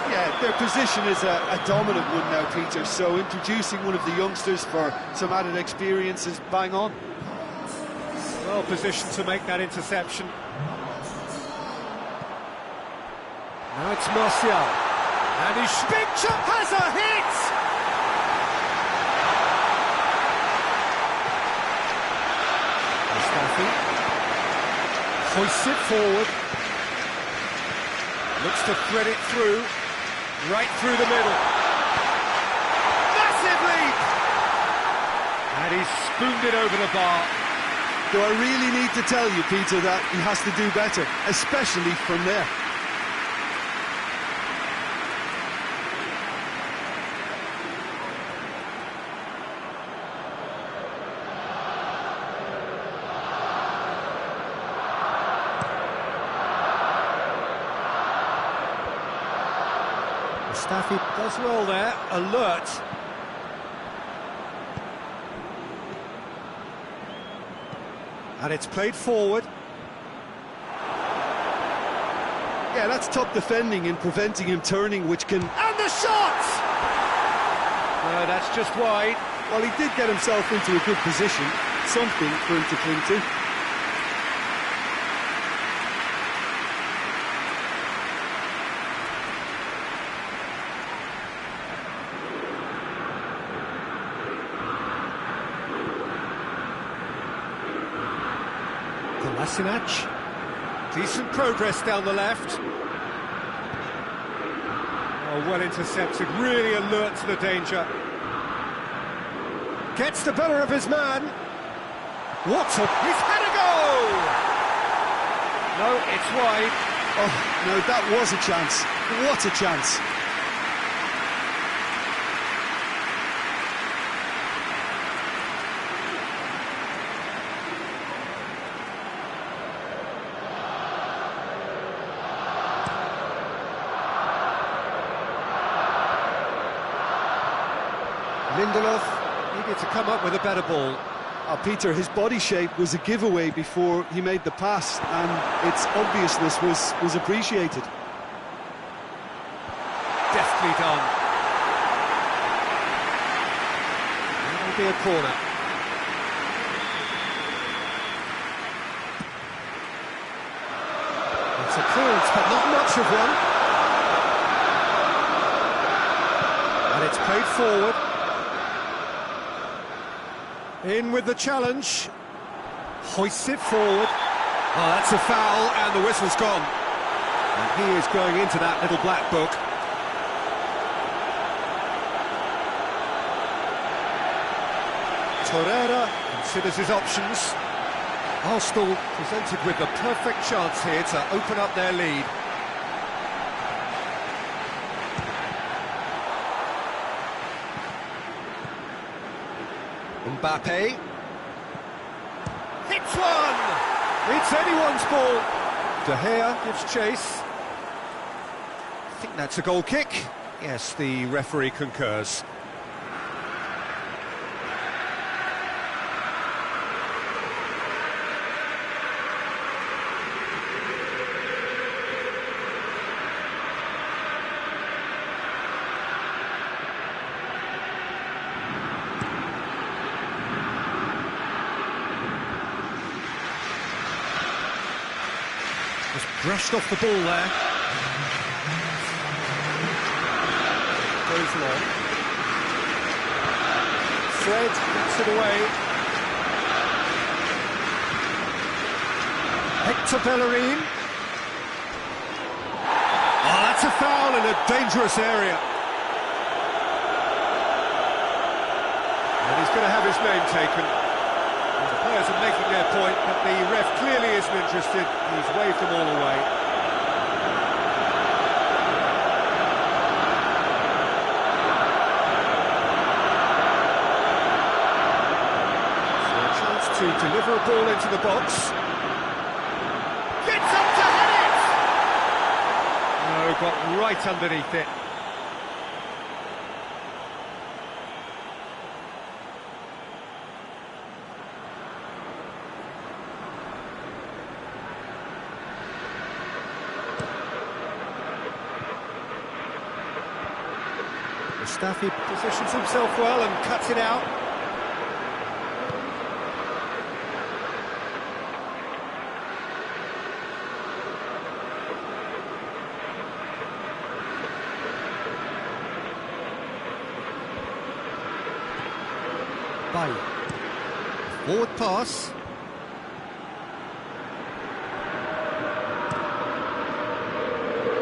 Yeah, their position is a dominant one now, Peter, so introducing one of the youngsters for some added experience is bang on. Well positioned to make that interception. Now it's Martial. And his big chop has a hit! Mustafi hoists it forward. Looks to thread it through. Right through the middle. Massive leap! And he's spooned it over the bar. Do I really need to tell you, Peter, that he has to do better, especially from there? Mustafi does well there, alert. And it's played forward. Yeah, that's top defending and preventing him turning, which can... And the shot! No, that's just wide. Well, he did get himself into a good position, something for him to cling to. Kolasinac, decent progress down the left. Oh, well intercepted, really alert to the danger. Gets the better of his man. What's up? He's had a go! No, it's wide. Oh, no, that was a chance. What a chance. Lindelof needed to come up with a better ball. Peter, his body shape was a giveaway before he made the pass, and its obviousness was appreciated. Deftly done. That'll be a corner. It's a clearance, but not much of one. And it's played forward. In with the challenge. Hoists it forward. Oh, that's a foul, and the whistle's gone. And he is going into that little black book. Torreira considers his options. Arsenal presented with the perfect chance here to open up their lead. Mbappe. Hits one! It's anyone's ball. De Gea gives chase. I think that's a goal kick. Yes, the referee concurs. Just brushed off the ball there. Goes long. Fred gets it away. Hector Bellerin. Oh, that's a foul in a dangerous area. And he's going to have his name taken. The players are making their point, but the ref clearly isn't interested. He's waved them all away. So a chance to deliver a ball into the box. Gets up to head it! No, got right underneath it. Mustafi positions himself well and cuts it out. Baik. Forward pass.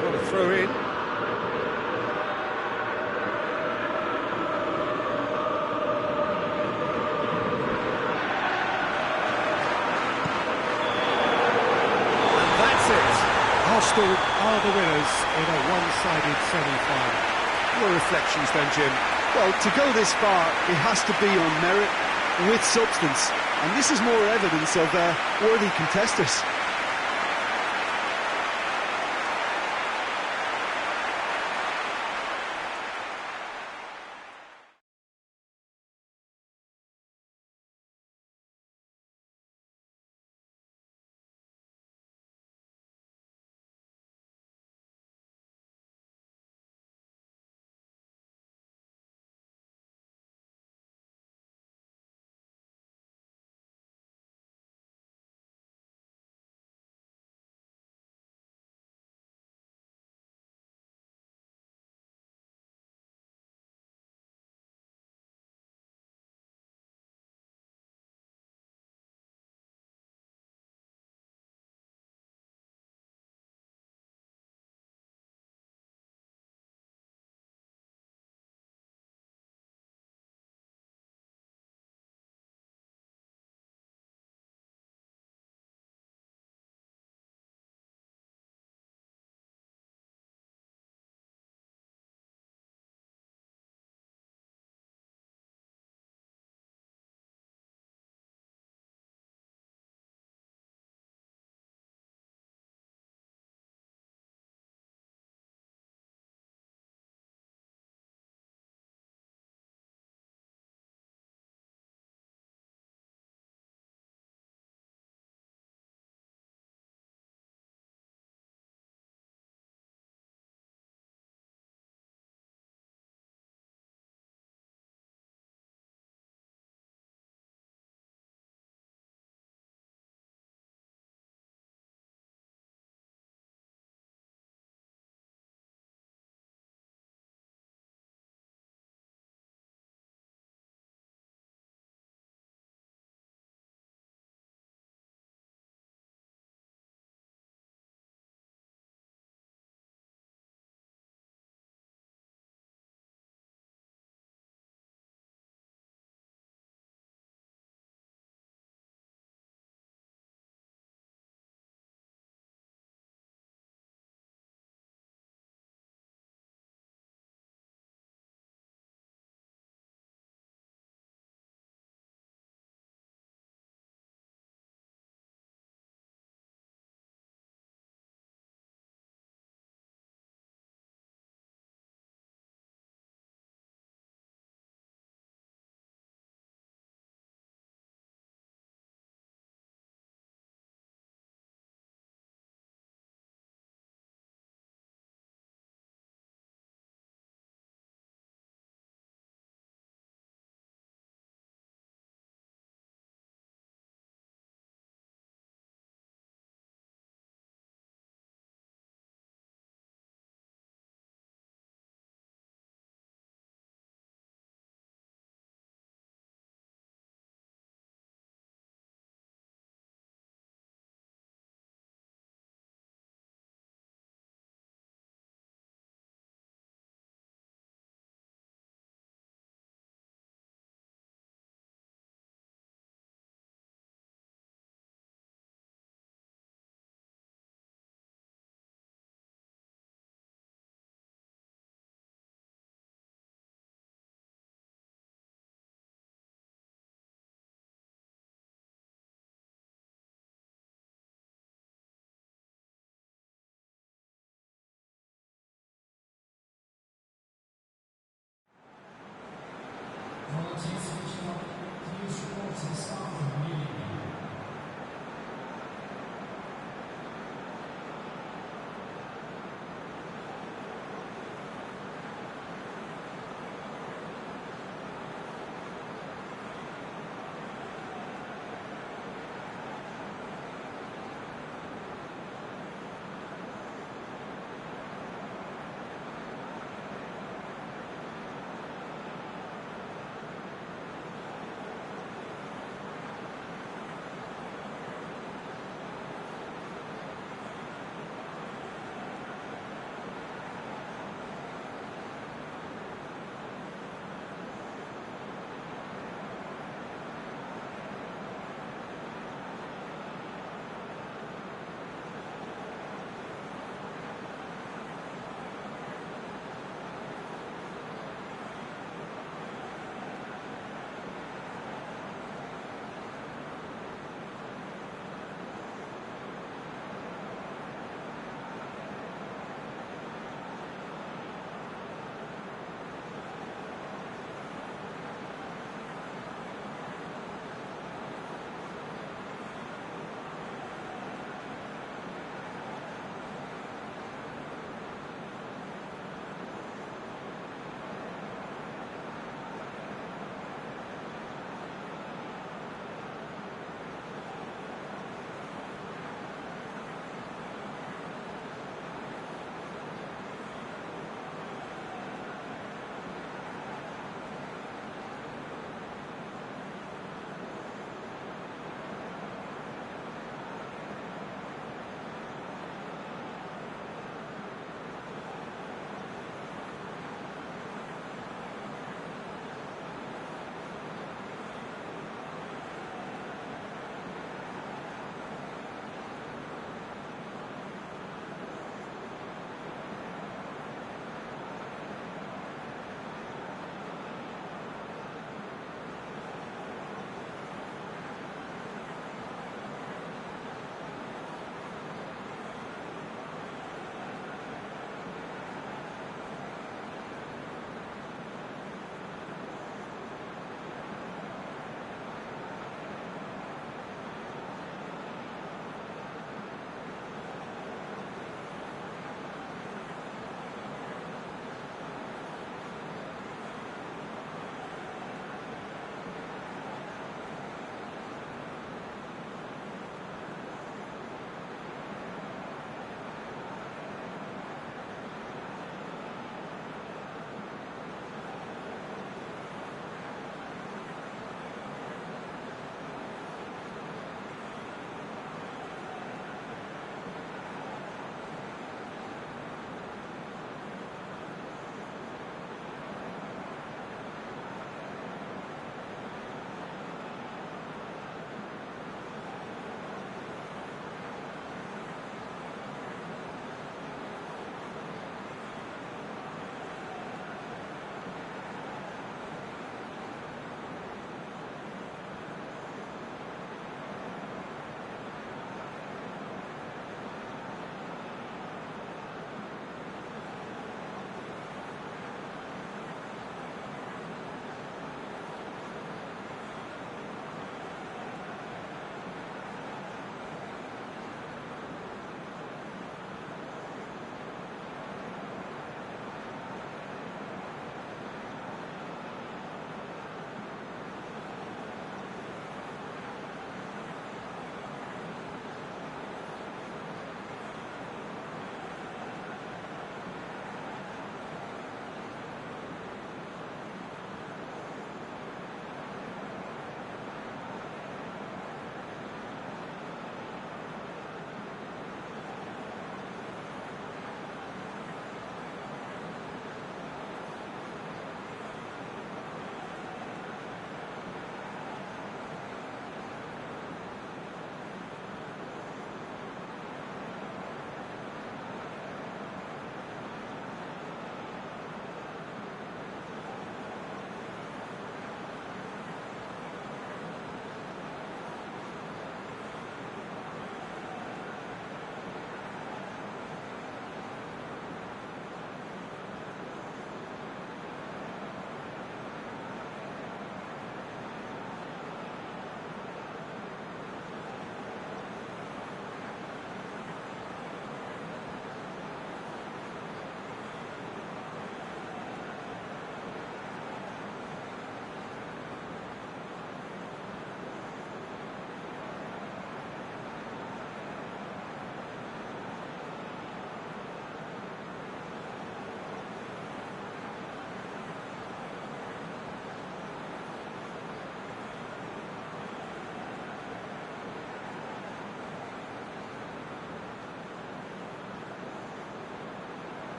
Got a throw in. Arsenal are the winners in a one-sided semi-final. Your reflections then, Jim? Well, to go this far, it has to be on merit with substance, and this is more evidence of worthy contesters.